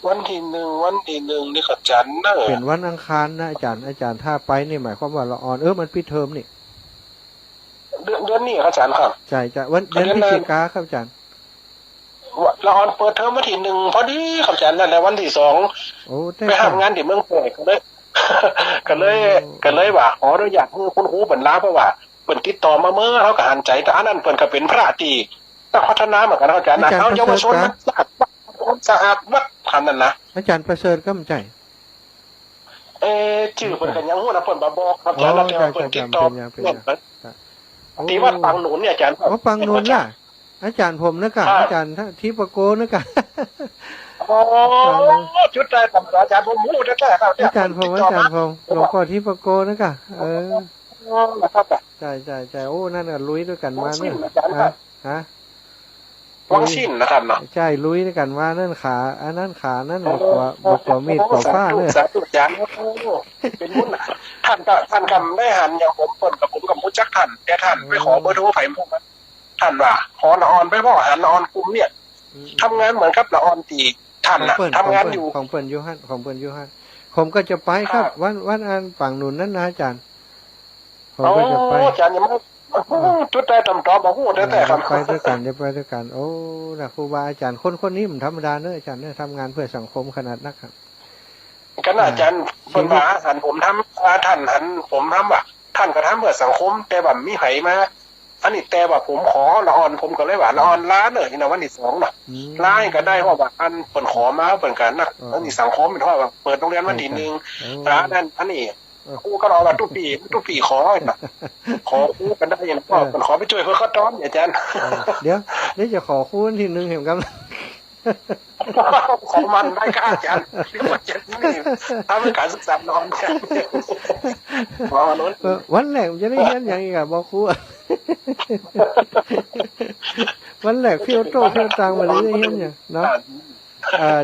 วันที่1นี่ก็จันทร์นะเป็นวันอังคารนะอาจารย์ถ้าไปนี่หมายความว่าละออนมันปิดเทอมนี่เดือนนี้ครับอาจารย์ครับใช่วันเดือนพฤศจิกาครับอาจารย์ละออนเปิดเทอมวันที่1พอดีครับอาจารย์นั่นแหละวันที่2ไปทำงานที่เมืองแพร่ก็เลยว่าขออนุญาตคุณครูเปิ่นลาเพราะว่าเปิ่นติดต่อมาเมื่อเขาก็หันใจแต่อันนั้นเปิ่นก็เป็นพระตีต้องพัฒนาเหมือนกันอาจารย์นะเขาเยาวชนมันสะอาดวัดทำนั่นนะอาจารย์ประเสริฐก็มั่นใจชื่อเปิ่นกันยังหัวนะเปิ่นบอกครับอาจารย์แล้วเปิ่นติดต่อที่วัดปังหนุนเนี่ยอาจารย์ปังหนุนล่ะอาจารย์ผมนะกะอาจารย์ทิปโกนะกะชุดใจตำราอาจารย์ผมมูดแท้ๆครับอาจารย์ผมหลวงพ่อทิปโกนะกะใช่โอ้นั่นน่ะลุยด้วยกันมาเนี่ยฮะวังชินนะครับเนาะใช่ลุยด้วยกันมานั่นขาอันนั้นขานั่นบอกว่ามีดกว่าฟ้าเนี่ยสาธุอาจารย์เป็นมุ่นท่านคำได้หันอย่างผมกับมุจักท่านแต่ท่านไปขอเบอร์โทรไผ่พวกนั้นท่านว่าขอละออนไปบอกหันละออนกลุ่มเนี่ยทำงานเหมือนกับละออนตีท่านนะทำงานอยู่ของเปิ่นยูฮันผมก็จะไปครับวันอันฝั่งหนุนนั่นนะอาจารย์ผมก็จะไปอาจารย์ยังไม่จุดใจตำตอบอกพูดแต่ครับไปด้วยกันโอ้นะครูบาอาจารย์คนนี้มันธรรมดาเนอะอาจารย์เนี่ยทำงานเพื่อสังคมขนาดนักครับขณะอาจารย์คนมาหันผมทำท่านหันผมทำว่าท่านก็ทำเพื่อสังคมแต่แบบมีไผมาอันนี้แต่ว่าผมขอละออนผมก็เลยว่าละออนล้าเนอะนะวันที่2เนาะล้าก็ได้เพราะว่าอันเปิดขอมาเปิดกันนะอันนี้สังคมเพราะว่าเปิดโรงเรียนวันที่1ร้านนั้นอันนี้ คู่ก็รอว่าทุกปีขอน่ะขอคู่กันได้ยังก็ขอไปช่วยเพื่อเขาต้อนอาจารย์ เดี๋ยวจะขอคู่ทีหนึ่งเห็นกัน ของมันได้ค่าอาจารย์ที่หมดเจ็ดนี่ถ้าเป็นการศึกษานอนกันวันแรกจะได้เห็นอย่างอีกอะบอกคู่วันแรกเที่ยวโตเที่ยวตังมาได้เห็นอย่างเนาะ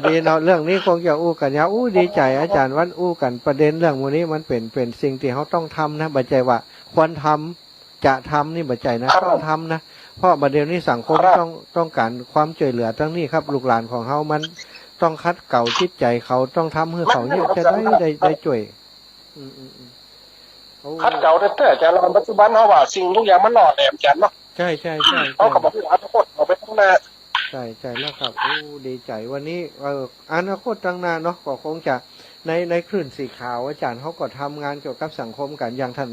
ดีเนาะเรื่องนี้คงจะอู้กันยาวดีใจอาจารย์วันอู้กันประเด็นเรื่องวันนี้มันเป็นสิ่งที่เขาต้องทำนะบัจจัยว่าควรทำจะทำนี่บัจจัยนะต้องทำนะเพราะประเด็นนี้สังคมต้องการความช่วยเหลือทั้งนี้ครับลูกหลานของเขามันต้องคัดเก่าจิตใจเขาต้องทำให้เขาเนี่ยจะได้ช่วยคัดเก่าแต่อาจารย์เราปัจจุบันเขาว่าสิ่งทุกอย่างมันหล่อแหลมอาจารย์เนาะใช่เขาก็บอกว่าอนาคตเอาไปข้างหน้าใช่แล้วครับดีใจวันนี้อนาคตตั้งนานเนาะก็คงจะในคลื่นสีขาวอาจารย์เขาก็ทำงานเกี่ยวกับสังคมกันอย่างท่าน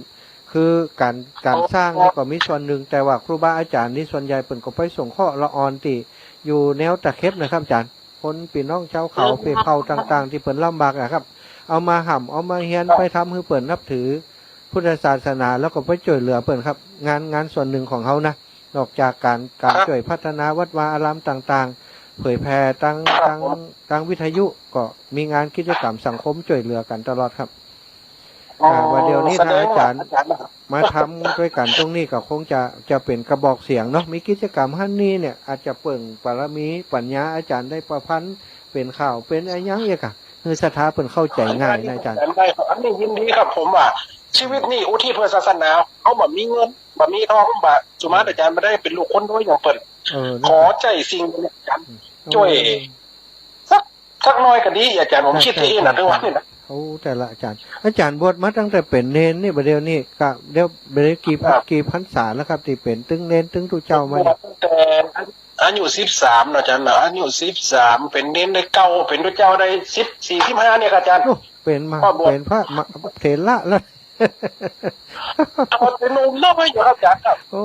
คือการสร้างนี่ก็มีส่วนหนึ่งแต่ว่าครูบาอาจารย์นี่ส่วนใหญ่เปิ่นก็ไปส่งข้อละออนตีอยู่แนวตะเข็บนะครับอาจารย์คนปีน้องเจ้าเขาเผ่าเผ่าต่างๆที่เปิ่นลำบากนะครับเอามาห่ำเอามาเฮียนไปทำให้เปิ่นนับถือพุทธศาสนาแล้วก็ไปช่วยเหลือเปิ่นครับงานส่วนหนึ่งของเขานะนอกจากการช่วยพัฒนาวัดวาอารามต่างๆเผยแผ่ตั้งวิทยุก็มีงานกิจกรรมสังคมช่วยเหลือกันตลอดครับวันเดียวนี้ถ้าอาจารย์มาทำด้วยกันตรงนี้ก็คงจะเป็นกระบอกเสียงเนาะมีกิจกรรมฮั่นนี้เนี่ยอาจจะเปิ่งปรมีปัญญาอาจารย์ได้ประพันธ์เป็นข่าวเป็นอะไรยังเอกอะคือสถาเปิ่นเข้าใจง่ายนะอาจารย์ได้ครับอันนี้ยินดีครับผมว่าชีวิตนี่อุทิศเพื่อศาสนาเขาแบบมีเงินแบบมีทองแบบจุมาอาจารย์ไม่ได้เป็นลูกคนด้วยอย่างเปิดขอใจสิ่งอาจารย์ช่วยสักน้อยก็ดีอาจารย์ผมคิดที่นี่นะทุกวันนี่นะแต่ละอาจารย์บวชมาตั้งแต่เป็นเนนนี่ประเดี๋ยวนี้ก็เดี๋ยวเบรกี่พรรษาแล้วครับที่เป็นตึงเนนตึงตุเจ้ามาแต่อายุ13อาจารย์อายุ13เป็นเนนได้เก่าเป็นตุเจ้าได้14-15เนี่ยอาจารย์เป็นพระเถระแล้วเป็นนุ่มน้อยอยู่ครับอาจารย์ครับโอ้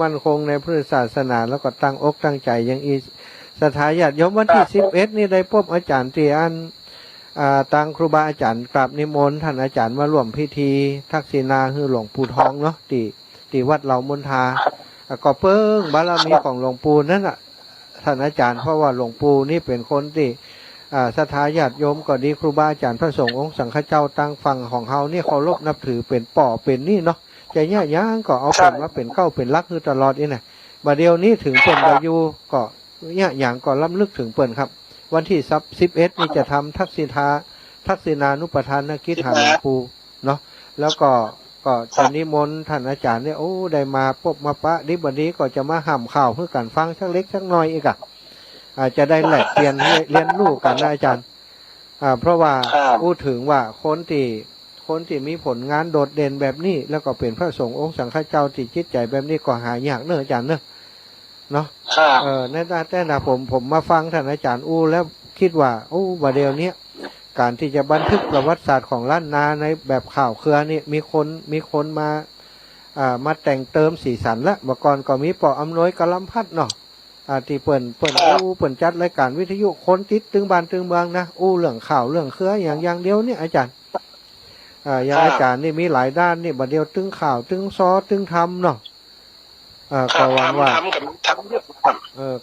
มันคงในพุทธศาสนาแล้วก็ตั้งอกตั้งใจยังอีสถาญาติโยมวันที่11นี่ได้พบอาจารย์ที่อันตังครูบาอาจารย์กราบนิมนต์ท่านอาจารย์มาร่วมพิธีทักษิณาคือหลวงปู่ทองเนาะที่วัดเหล่ามนทาก็เพิ่งบารมีของหลวงปู่นั่นน่ะท่านอาจารย์เพราะว่าหลวงปู่นี่เป็นคนที่ศรัทธาญาติโยมก็ดีครูบาอาจารย์พระสงฆ์องค์สังฆเจ้าตั้งฟังของเฮานี่เคารพนับถือเป็นป่อเป็นนี่เนาะใจเนี่ยย่างก็เอาเป็นว่าเป็นเก้าเป็นลักคือตลอดนี่นะบัดเดียวนี้ถึงเปิ่นดายูก็เนี่ยอย่างก็ล้ำลึกถึงเปิ่นครับวันที่11นี่จะทำทักษิณานุปทานกิจหาหลวงปู่เนาะแล้วก็จะนิมนต์ท่านอาจารย์เนี่ยโอ้ได้มาพบมาปะดิบันนี้ก็จะมาห่ำข่าวเพื่อการฟังชักเล็กชักน้อยอีกอ่ะอาจจะได้แลกเปลี่ยนเรียนรู้กันนะอาจารย์เพราะว่าพูดถึงว่าคนที่มีผลงานโดดเด่นแบบนี้แล้วก็เป็นพระสงฆ์องค์สังฆเจ้าที่จิตใจแบบนี้ก็หายากเนอะอาจารย์เนอะเนาะในแต่นะผมมาฟังท่านอาจารย์แล้วคิดว่าวันเดียวนี้การที่จะบันทึกประวัติศาสตร์ของล้านนาในแบบข่าวเครือนี่มีคนมาแต่งเติมสีสันละเมื่อก่อนก็มีปออำนวยกะลำพัดเนาะที่เปิ่นจัดรายการวิทยุคนติดตึงบ้านตึงเมืองนะเรื่องข่าวเรื่องเครืออย่างเดียวเนี่ยอาจารย์อย่างอาจารย์นี่มีหลายด้านนี่บัดเดียวตึงข่าวตึงซ้อตึงทำเนาะก็หวังว่า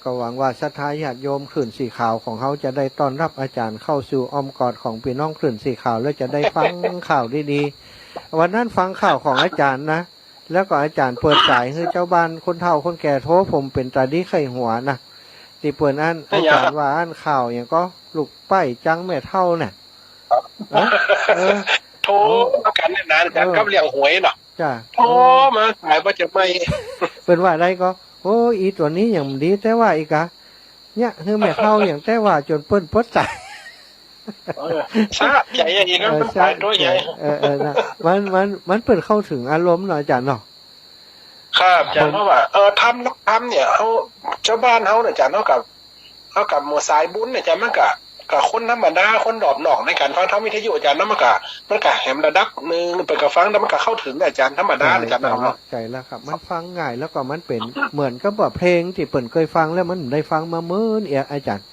ก็หวังว่าศรัทธาญาติโยมขื่นสีขาวของเขาจะได้ต้อนรับอาจารย์เข้าสู่อ้อมกอดของพี่น้องขื่นสีขาวแล้วจะได้ฟังข่าวดีๆวันนั้นฟังข่าวของอาจารย์นะแล้วก็อาจารย์เปิดสายให้เจ้าบ้านคนเฒ่าคนแก่โทรผมเป็นตาดีไข่หัวนะที่เปิดอาจารย์ว่าข่าวอย่างก็ลูกป้ายจังแม่เท่าเนี่ยโทรกันนานอาจารย์ก็เรียงหวยเนาะจ้าโทรมาสายว่าจะไม่เป็นว่าได้ก็อีตัวนี้อย่างดีแต่ว่าอีกอะเนี่ยคือแม่เท่าอย่างแต่ว่าจนเปิ้นปดใจชาใหญ่อย่างนี้ก็เป็นสายด้วยใหญ่นะมันเปิดเข้าถึงอารมณ์หน่อยอาจารย์เนาะครับอาจารย์เพราะว่าทำเนี่ยเขาเจ้าบ้านเขาเนี่ยอาจารย์เท่ากับหมู่สายบุญเนี่ยอาจารย์มันกับคนธรรมดาคนดอบหนอกในการฟังธรรมวิทยุอาจารย์นั้นมันก็แหมระดับนึงเปิดกับฟังแล้วมันก็เข้าถึงอาจารย์ธรรมดาอาจารย์เนาะใจแล้วครับมันฟังง่ายแล้วก็มันเป็นเหมือนกับว่าเพลงที่เปิ่นเคยฟังแล้วมันได้ฟังมาเมื่ออาจารย์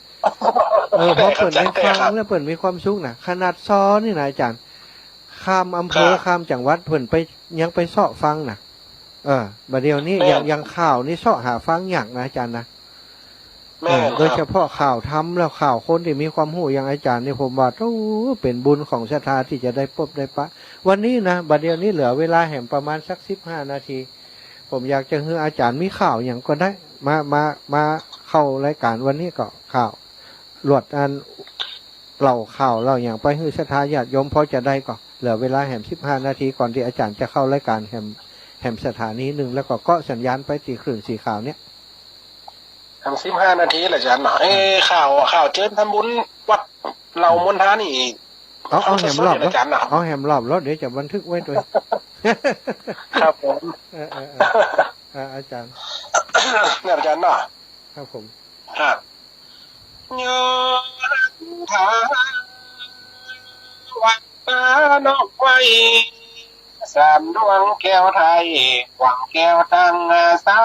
เพราะเปิ่นได้ฟังแล้วเปิ่นมีความสุขนะขนาดซ้อนี่นะอาจารย์ ข้ามอำเภอข้ามจังหวัดเพิ่นไปยังไปเสาะฟังนะบัดเดียวนี้ยังข่าวนี่เสาะหาฟังอย่างนะอาจารย์นะโดยเฉพาะข่าวทำแล้วข่าวคนที่มีความรู้อย่างอาจารย์นี่ผมว่าโอ้เป็นบุญของศรัทธาที่จะได้พบได้ปะวันนี้นะบัดเดียวนี้เหลือเวลาแห่งประมาณสัก15 นาทีผมอยากจะให้อาจารย์มีข่าวอย่างก็ได้มาเข้ารายการวันนี้ก็ข่าวหลวดอันเหล่าข่าวเราอย่างไปให้ศรัทธาญาติโยมพอจะได้ก็เหลือเวลาแห่ง15 นาทีก่อนที่อาจารย์จะเข้ารายการแห่งสถานีหนึ่งแล้วก็สัญญาณไปตีคลื่นสีขาวเนี้ยทำ15 นาทีแหละอาจารย์เนาะข่าวเชิญทำบุญวัดเรามณฑานี่เอาแหมรอบแล้วเอาแหมรอบแล้วเดี๋ยวจะบันทึกไว้ด้วยครับผมอาจารย์เนี่ยอาจารย์เนาะครับผมครับโยธาวัดตานกไว้3 ดวงแก้วไทยหวังแก้วตั้งสา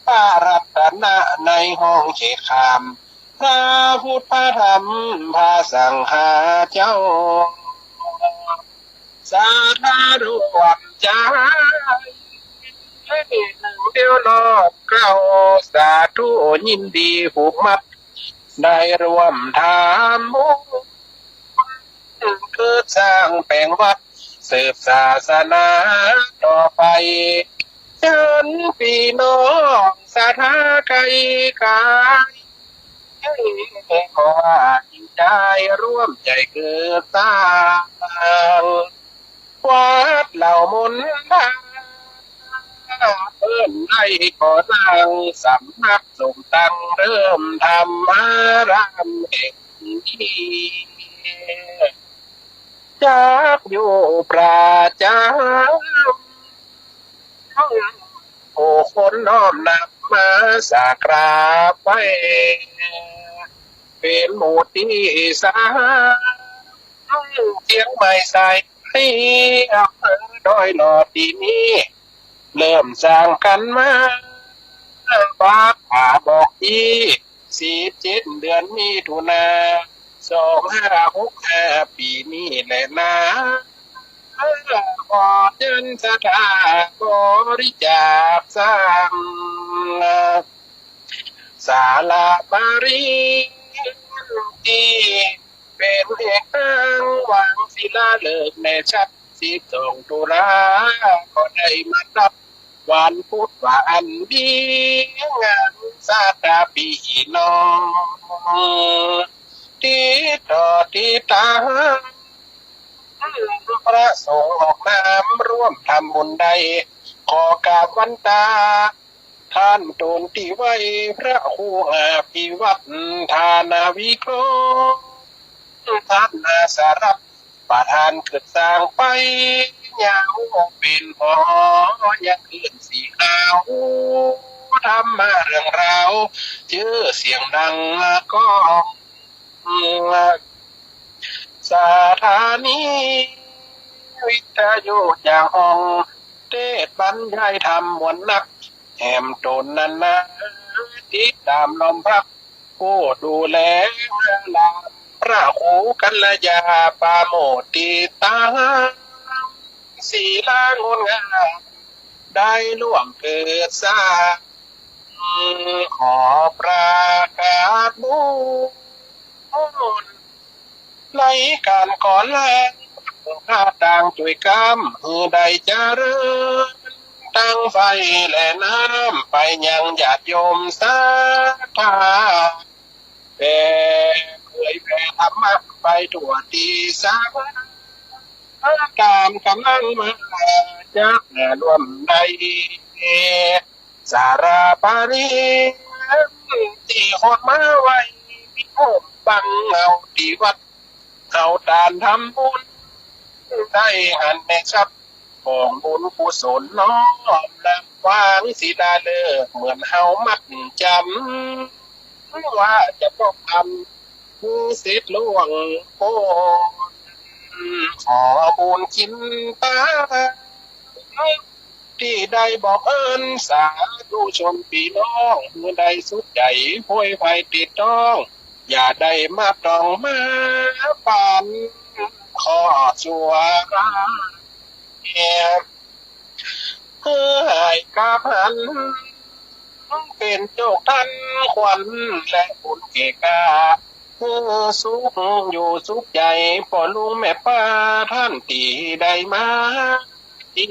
พระรัตนะในห้องเขตขามพระพุทธธรรมพระสังฆาเจ้าสาธารวมใจหนึ่งเดียวนอบเก้าสาธุยินดีผูกมัดได้รวมทำบุญเกิดสร้างแปลงวัดสืบศาสนาต่อไปเชิญพี่น้องสาธาไกลกายขอว่ายิ่งใจร่วมใจเกิดสร้างวัดเหล่ามนทาเพิ่นได้ก่อตั้งสำนักสงฆ์ตั้งเริ่มทำอารามแห่งนี้จากอยู่ประจำโอ้คนน้อมนำมาสักการะไปเป็นหมู่ที่3เชียงใหม่ใส่ให้อำเภอดอยหลอดที่นี้เริ่มสร้างกันมาบาป่าบอก17 เดือนมิถุนา2565ปีนี้แหละนะขอเชิญศรัทธาบริจาคสร้างศาลาปาริที่เป็นเอกตั้งวางศิลาฤกษ์ในชัด12 ตุลาก็ได้มารับวันพุธวันดีงานสาตาปีน้องที่ต่อที่ตาพระสงฆ์ออกน้ำร่วมทำบุญใดขอกราบวันตาท่านโดนตีไว้พระครูพิวัตรธานาวิโคท่านอาสารับประธานเกิดสร้างไปยาวเป็นพอยังขึ้นสีขาวทำมาเรื่องราวชื่อเสียงดังก็สถานีวิทยุจากห้องเทศบรรยายธรรมมวลนักแหมตนนันนะติดตามลมพักผู้ดูแลลามพระครูกัลยาปาโมติตาศีลางดงามได้ร่วมเกิดสร้างขอประกาศบุญในการก่อนแลงข้าต่างจุยกรรมใดเจริญตั้งไฟและน้ำไปยังญาติโยมสาธาแต่เผยแผ่ธรรมะไปทั่วที่สามตามกำลังมาจากรวมใดสาราปาริที่หดมาไว้พิโภคบังเอาที่วัดเอาตานทำบุญได้หันในชับของบุญกุศลน้อมนำวางศิลาฤกษ์เหมือนเฮามัดจำว่าจะต้องทำเสร็จล่วงโพ้ขอบุญกินตาที่ได้บอกเอิญสาธุชนพี่น้องเมื่อใดสุดใจห้วยไฟติดต้องอย่าได้มาต้องมาปาน ข้อชัวราเพื่อให้กาพันเป็นโจกทันควันและบุญเกกาเพื่อสุขอยู่สุขใจปอลุงแม่ป้าท่านตีได้มาดี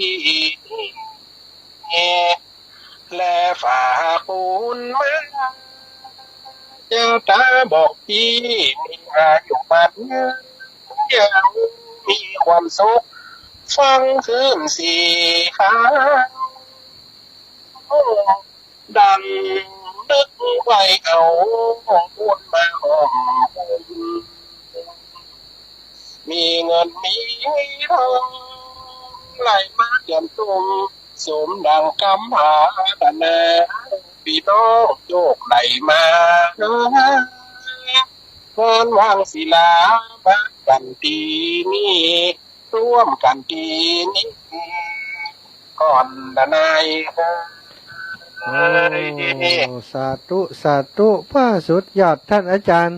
และฝ่าปูนมาเจ้าตาบอกพี่มีอายุมันยังมีความสุขฟังคืนสีขาดังนึกไว้เอาบุญมาหอมมีเงินมีทองไหลมาเยี่ยมตุ่มสมดังคำหาตนาพี่น้องโยกไหลมางานวางศิลาบ้านกันทีนี้ร่วมกันทีนี้ก่อนดนายโอ้สาธุสาธุพระสุดยอดท่านอาจารย์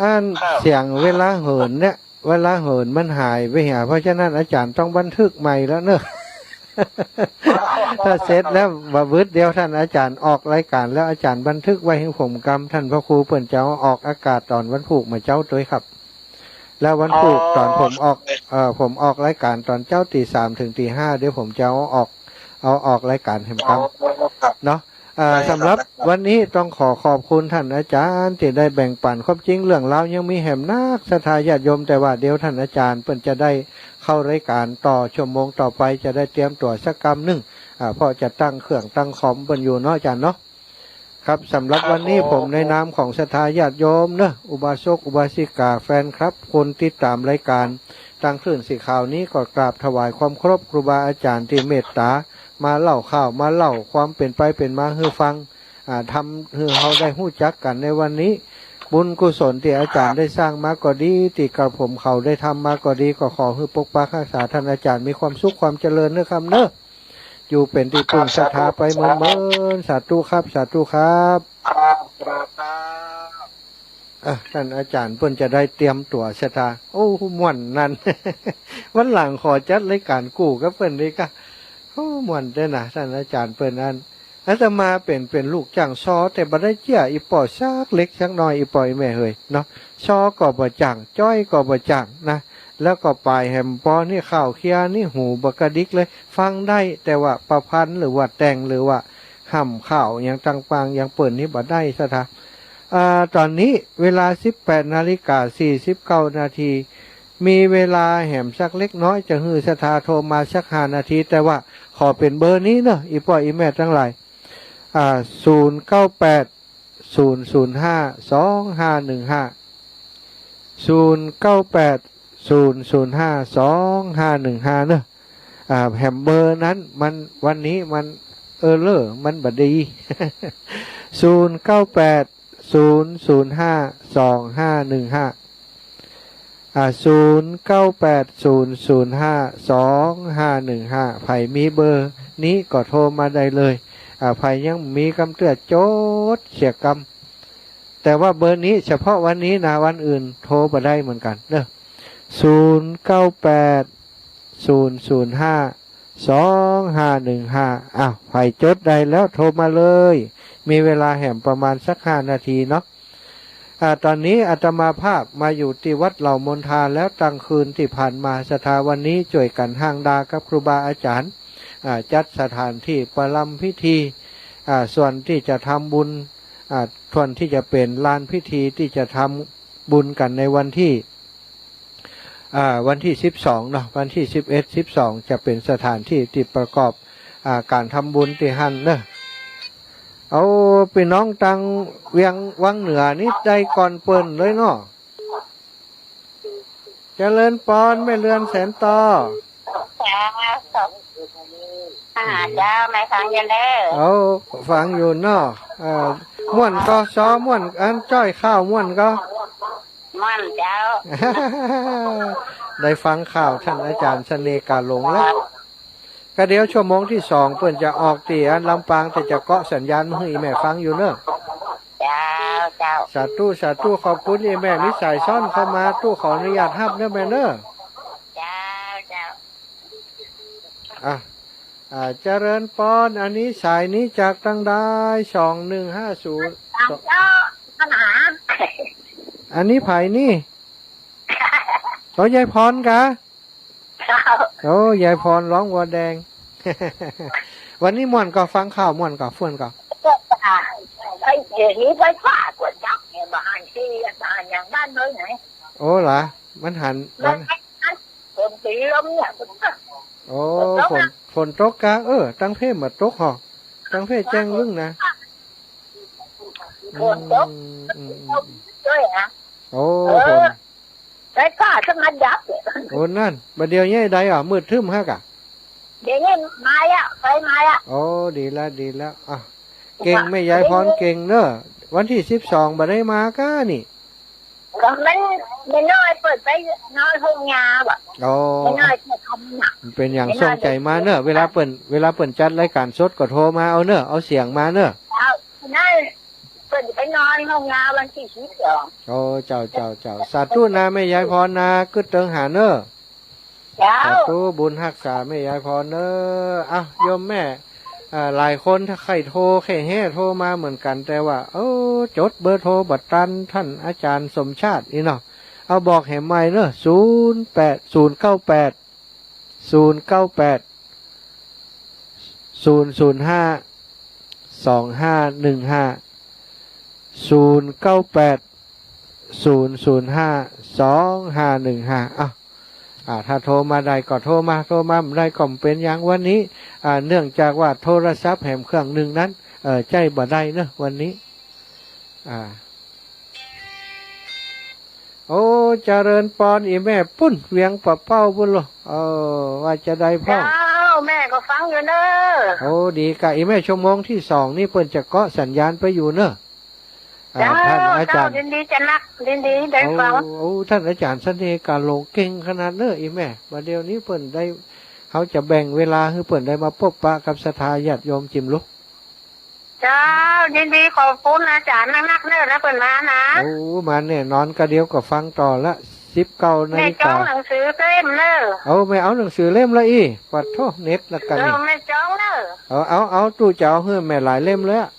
อ่านเสียงเวลาเหินเนี่ยเวลาเหินมันหายไปหาเพราะฉะนั้นอาจารย์ต้องบันทึกใหม่แล้วเนอะ ถ้าเสร็จแล้วบ่วืดเดียวท่านอาจารย์ออกรายการแล้วอาจารย์บันทึกไว้ให้ผมกำท่านพระครูเปิ่นเจ้าออกอากาศตอนวันผูกมาเจ้าตัวครับแล้ววันผูกตอนผมออกรายการตอนเจ้าตี 3 ถึงตี 5เดี๋ยวผมจะเอาออกรายการแห่งกรรมเนาะสำหรับวันนี้ต้องขอบคุณท่านอาจารย์ที่ได้แบ่งปันความจริงเรื่องราวยังมีแหมนักศรัทธาญาติโยมแต่ว่าเดี๋ยวท่านอาจารย์เพิ่นจะได้เข้ารายการต่อชั่วโมงต่อไปจะได้เตรียมตัวสักกรรมนึงเพราะจะตั้งเครื่องตั้งคอมเพิ่นอยู่เนาะอาจารย์เนาะครับสำหรับวันนี้ผมในนามของศรัทธาญาติโยมเนอะอุบาสกอุบาสิกาแฟนครับคนติดตามรายการตั้งคลื่นสีขาวนี้ก็กราบถวายความเคารพครูบาอาจารย์ที่เมตตามาเล่าข่าวมาเล่าความเป็นไปเป็นมาให้ฟังทำให้เราได้หู้จักกันในวันนี้บุญกุศลที่อาจารย์ได้สร้างมาก็ดีที่กระผมเขาได้ทำมาก็ดีก็ขอให้ปกปักรักษาท่านอาจารย์มีความสุขความเจริญเนื้อคำเนอะอยู่เป็นที่พึ่งศรัทธาไปเมืองสาธุครับสาธุครับท่านอาจารย์เพิ่นจะได้เตรียมตัวศรัทธาโอ้ม่วนนั่น วันหลังขอจัดรายการกู้กับเพิ่นดีก็โอ้ม่วนได้นะท่านอาจารย์เพิ่นนั้นอาตมาเป็นลูกจ้างซอแต่บ่ได้เจี้ยอีป่อซักเล็กซักน้อยอีป่อยแม่เฮยเนาะซอก็บ่จ้างจ้อยก็บ่จ้างนะแล้วก็ปลายแหมปอนี่ข้าวเคียนี่หูบ่กระดิกเลยฟังได้แต่ว่าประพันธ์หรือว่าแต่งหรือว่าห่ำข้าวอย่างต่างๆอย่างเปิ่นนี่บ่ได้ซะท่าตอนนี้เวลา 18:49 นาทีมีเวลาแหมสักเล็กน้อยจะฮือศรัทธาโทรมาสัก5 นาทีแต่ว่าขอเป็นเบอร์นี้เนาะอีป่ออีแม่ทั้งหลาย098-005-2515 เนอะแฮมเบอร์นั้นมันวันนี้มันเลอมันบดี 098-005-2515 098-005-2515 ไผมีเบอร์นี้ก็โทรมาได้เลยไผยังมีคำเตือนโจทย์เสียกรรมแต่ว่าเบอร์นี้เฉพาะวันนี้นะวันอื่นโทรมาได้เหมือนกันเนอะ098-005-2515ไผจดได้แล้วโทรมาเลยมีเวลาแหมประมาณสัก5 นาทีเนาะตอนนี้อาตมาภาพมาอยู่ที่วัดเหล่ามนทาแล้วตั้งคืนที่ผ่านมาศรัทธาวันนี้ช่วยกันห้างดากับครูบาอาจารย์จัดสถานที่ประลัมพิธีส่วนที่จะทำบุญส่วนที่จะเป็นลานพิธีที่จะทำบุญกันในวันที่12เนาะวันที่11 12จะเป็นสถานที่ที่ประกอบการทำบุญที่หันเนอะเอาพี่น้องตังเวียงวังเหนือนี่ได้ก่อนเปิ้นเลยเนาะเจริญปอนแม่เรือนแสนต่อเจ้าไม่ฟังยันเด้อเอาฟังอยู่เนาะม่วนก็ซ้อม่วนอันจ้อยข้าวม่วนก็ม่วนเจ้า ได้ฟังข่าวท่านอาจารย์เสน่ห์กาหลงแล้วก็เดี๋ยวชั่วโมงที่2เพิ่นจะออกตีอันลำปางแต่จะเกาะสัญญาณมาให้แม่ฟังอยู่เนอะ เจ้าเจ้า สาธุขอบคุณแม่นิสัยซ่อนเข้ามาตู้ขออนุญาตฮับเด้อแม่เด้อ เจ้าเจ้า เจริญปอนอันนี้สายนี้จากตั้งได้2150 ตามเจ้าปัญหา อันนี้ไผนี่โอ้ยายพรกะ เจ้า โอ้ยายพรร้องวัวแดง วันนี้ม่วนก็ฟังข่าวม่วนก็ฟ่วนก็ ไอ้เดี๋ยวนี้ไฟฟ้ากดจับเนี่ยบ้านที่บ้านอย่างบ้านเลยไหน โอ้เหรอมันหันมัน คนตีลมเนี่ย โอ้ฝนตกกะตั้งเพ่มาตกหอตั้งเพ่แจ้งลึ่งนะ คนตกด้วยนะ โอ้ฝน ไฟฟ้าสมัดดับเลย โอ้นั่นบัดเดียวเนี่ยใดมืดทึมฮะกะ เดี๋ยวนี้มาอ่ะไฟมาอ่ะ โอ้ดีแล้วเก่งไม่ยายพรเก่งเนอะวันที่12บ่ได้มากะนี่ ก็มันน้อยเปิดไปน้อยห้องยาบ่ โอ้ มันน้อยจะทำหนัก เป็นอย่างส่งใจมาเนอะเวลาเปิ่นจัดรายการสดก็โทรมาเอาเนอะเอาเสียงมาเนอะ เอานั่นเปิดไปนอนห้องยาวันที่12 โอ้เจ้าสาธุนะแม่ยายพรนะกึดเติงหาเนอะ เจ้า สาธุบุญรักษาแม่ยายพรเนอะโยมแม่หลายคนถ้าใครโทรใครแห่โทรมาเหมือนกันแต่ว่าจดเบอร์โทรบัตรตันท่านอาจารย์สมชาตินี่เนาะเอาบอกแหมใหม่เนอะถ้าโทรมาได้ก็โทรมาไม่ได้ก็เป็นอย่างวันนี้เนื่องจากว่าโทรศัพท์แหมเครื่องหนึ่งนั้นใจบ่ได้เนอะวันนี้โอ้เจริญปอนอีแม่ปุ้นเวียงปะเป้าบุญโลว่าจะได้พ่อ เจ้าแม่ก็ฟังอยู่เนอะ โอ้ดีกะอีแม่ชั่วโมงที่2นี่เปิ้นจะเกาะสัญญาณไปอยู่เนอะ เจ้า ท่านอาจารย์ ยินดีจะนักยินดีได้ฟัง โอ้ท่านอาจารย์เสน่ห์กาโลเก่งขนาดเนอะอีแม่บัดเดี๋ยวนี้เปิ้นได้เขาจะแบ่งเวลาให้เปิ้นได้มาพบปะกับศรัทธาญาติโยมจิมลุก เจ้ายินดีขอบคุณอาจารย์นักเนอะนะเปิ่นมานะ โอ้มาเนี่ยนอนกระเดียวก็ฟังต่อละ19 นา แม่ ฬิ จ้อก าง หนังสือเต็มเนอะ เอาไม่เอาหนังสือเล่มละอีปัดโทษเน็ตละกันนี่ แม่จ้องเนอะ เอาตู้เจ้าฮื้อแม่หลายเล่มเลยอะ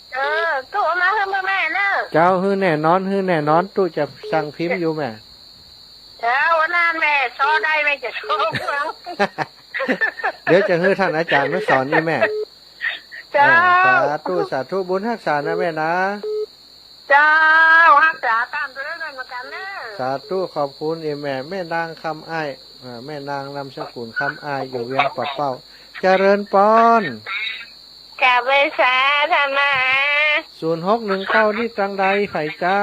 ตัวมาให้แม่เนอะ เจ้าฮื้อแน่นอนตู้จะสั่งพิมพ์อยู่แม่ เจ้าวันนั้นแม่ซ้อได้แม่จะซ้อเพื่อน เดี๋ยวจะฮื้อท่านอาจารย์มาสอนนี่แม่ เจ้า สาธุบุญรักษานะแม่นะ เจ้ารักษาตามตัวได้เหมือนกันเนอะ สาธุขอบคุณแม่นางคำอ้ายแม่นางนำสกุลคำอ้ายอยู่เวียงปะเป้าเจริญปอน กลับไปสาธรรมะ 0619นี่ตังใดไผ่จ้า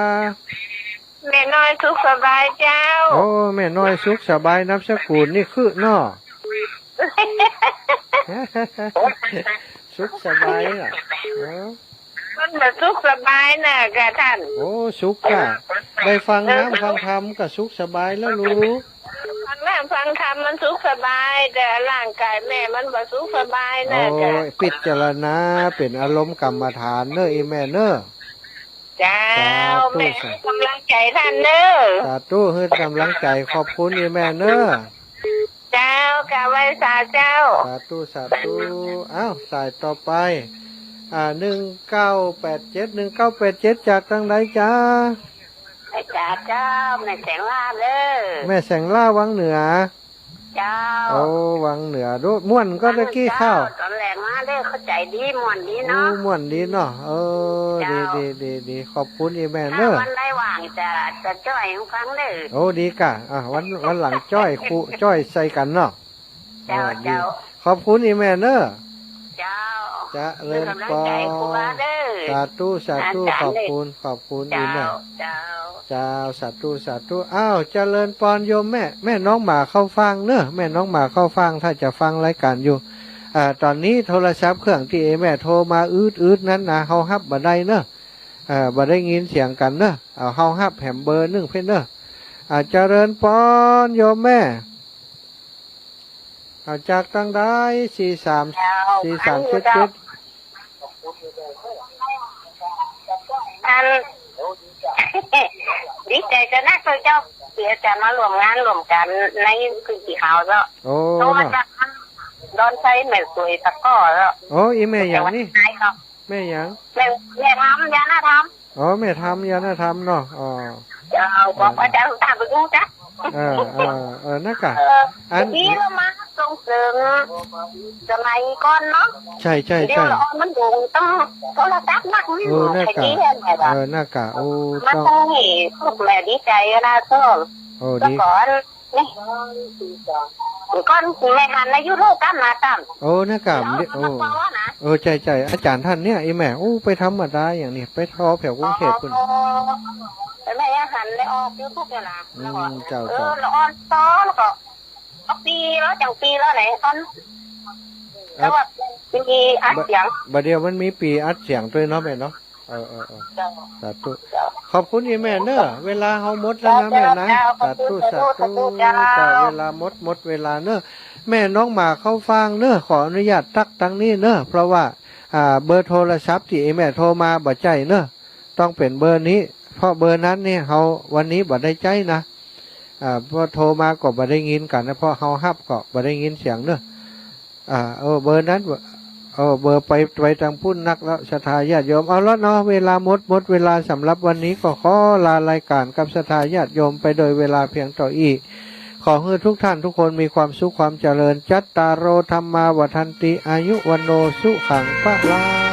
แม่น้อยทุกสบายเจ้า โอ้แม่น้อยสุขสบายนำสกุลนี่คือเนาะ สุขสบายน่ะ มันแบบทุกสบายน่ะกะท่าน โอ้สุขค่ะได้ฟังน้ำฟังธรรมก็สุขสบายแล้วรู้ ฟังแม่ฟังธรรมมันสุขสบาย แต่ร่างกายแม่มันบ่สุขสบาย โอ้ น่ะจ้ะ ยพิจารณาเป็นอารมณ์กรรมฐานเนอะอีแม่เนอะ เจ้า สาธุ แม่ให้กำลังใจท่านเด้อ สาธุให้กำลังใจขอบคุณอีแม่เนอะ เจ้ากะไว้สาเจ้า สาธุอ้าวสายต่อไป1987จากทางใดจ้า ไอ้จ่าเจ้าแม่แสงล่าเด้อ แม่แสงล่าวังเหนือ เจ้า โอ้วังเหนือดูม่วนก็ตะกี้ข้าว ตอนแรกมาเด้อเข้าใจดีม่วนดี โอ้ เนาะ ม่วนดีเนาะดีขอบคุณอีแม่เนอะ วันได้ว่างจะจ้อยให้ฟังเด้อ โอ้ดีกะวันหลังจ้อยคู่จ้อยใส่กันเนาะ เจ้า ดี เจ้า ขอบคุณอีแม่เนอะ เจ้า จะเลิน กำลัง ปอ ใจครูบาเด้อ สาธุขอบคุณอี เจ้า แม่ เจ้า เจ้าสาธุอ้าวเจริญปอนโยมแม่น้องหมาเข้าฟังเนอะแม่น้องหมาเข้าฟังถ้าจะฟังรายการอยู่ตอนนี้โทรศัพท์เครื่องที่แม่โทรมาอืดนั้นนะเฮาฮับบ่ได้เนอะบ่ได้ยินเสียงกันเนอะเอาเฮาฮับแหมเบอร์1เพิ่นเนอะเจริญปอนโยมแม่เอาจากตั้งได้43 4377 อ่า ฮัน ดีใจจะนักเลยเจ้าเสียจะมารวมงานรวมกันในคือกี่ข่าวแล้ว โอ้ โตมา เนาะ จากดอนไซแม่สวยตะก้อแล้ว โอ้อีแม่หยังนี่ แม่หยัง แม่ทำยาหน้าท อ๋อแม่ทำยานาทำเนาะอ๋อ ำเจ้าบอกว่าจะตามไปดูจ้ะ นักกะ อันนี้เรามาส่งเสริมสมัยก่อนเนาะ ใช่ เดี๋ยวเรามันดูต้องโทรศัพท์นักนี่ โอ้นัก ไอ้ กะ ที่เนี่ยแบบ นักกะโอ้ มัน ต้อง ต้องให้พวกแม่ดีใจนะเจ้า โอ้ แล้ว ดี ก่อนนี่ก่อนแม่หันในยูทูบกันมาตาม โอ้นักกะโอ้ใจอาจารย์ท่านเนี่ยอีแม่โอ้ไปธรรมดาอย่างนี้ไปทอแถวกรุงเทพคุณ แม่หันได้ออกยูทูบเนี่ยนะแล้วก็ เจ้า แล้วออนซ้อแล้วก็ปีแล้วจังปีแล้วไหนตอนแล้วว่าปีอัดเสียง บัดเดียวมันมีปีอัดเสียงด้วยเนาะแม่เนาะสาธุขอบคุณอีแม่เนอะเวลาเฮาหมดแล้วนะแม่นะสาธุเจ้าเวลาหมดเวลาเนอะแม่น้องหมาเข้าฟังเนอะขออนุญาตตักตังนี้เนอะเพราะว่าเบอร์โทรศัพท์ที่อีแม่โทรมาบ่ใจเนอะต้องเป็นเบอร์นี้เพราะเบอร์นั้นเนี่ยเฮาวันนี้บ่ได้ใจนะพอโทรมาก็บ่ได้ยินกันนะเพราะเฮาฮับก็บ่ได้ยินเสียงเนอะเบอร์นั้นเบอร์ไปทางพุ่นนักแล้วศรัทธาญาติโยมเอาละเนาะเวลาหมดเวลาสำหรับวันนี้ก็ขอลารายการกับศรัทธาญาติโยมไปโดยเวลาเพียงเท่านี้ขอให้ทุกท่านทุกคนมีความสุขความเจริญจัตตารโอธรรมาวัฏันติอายุวันโนสุขังพระลา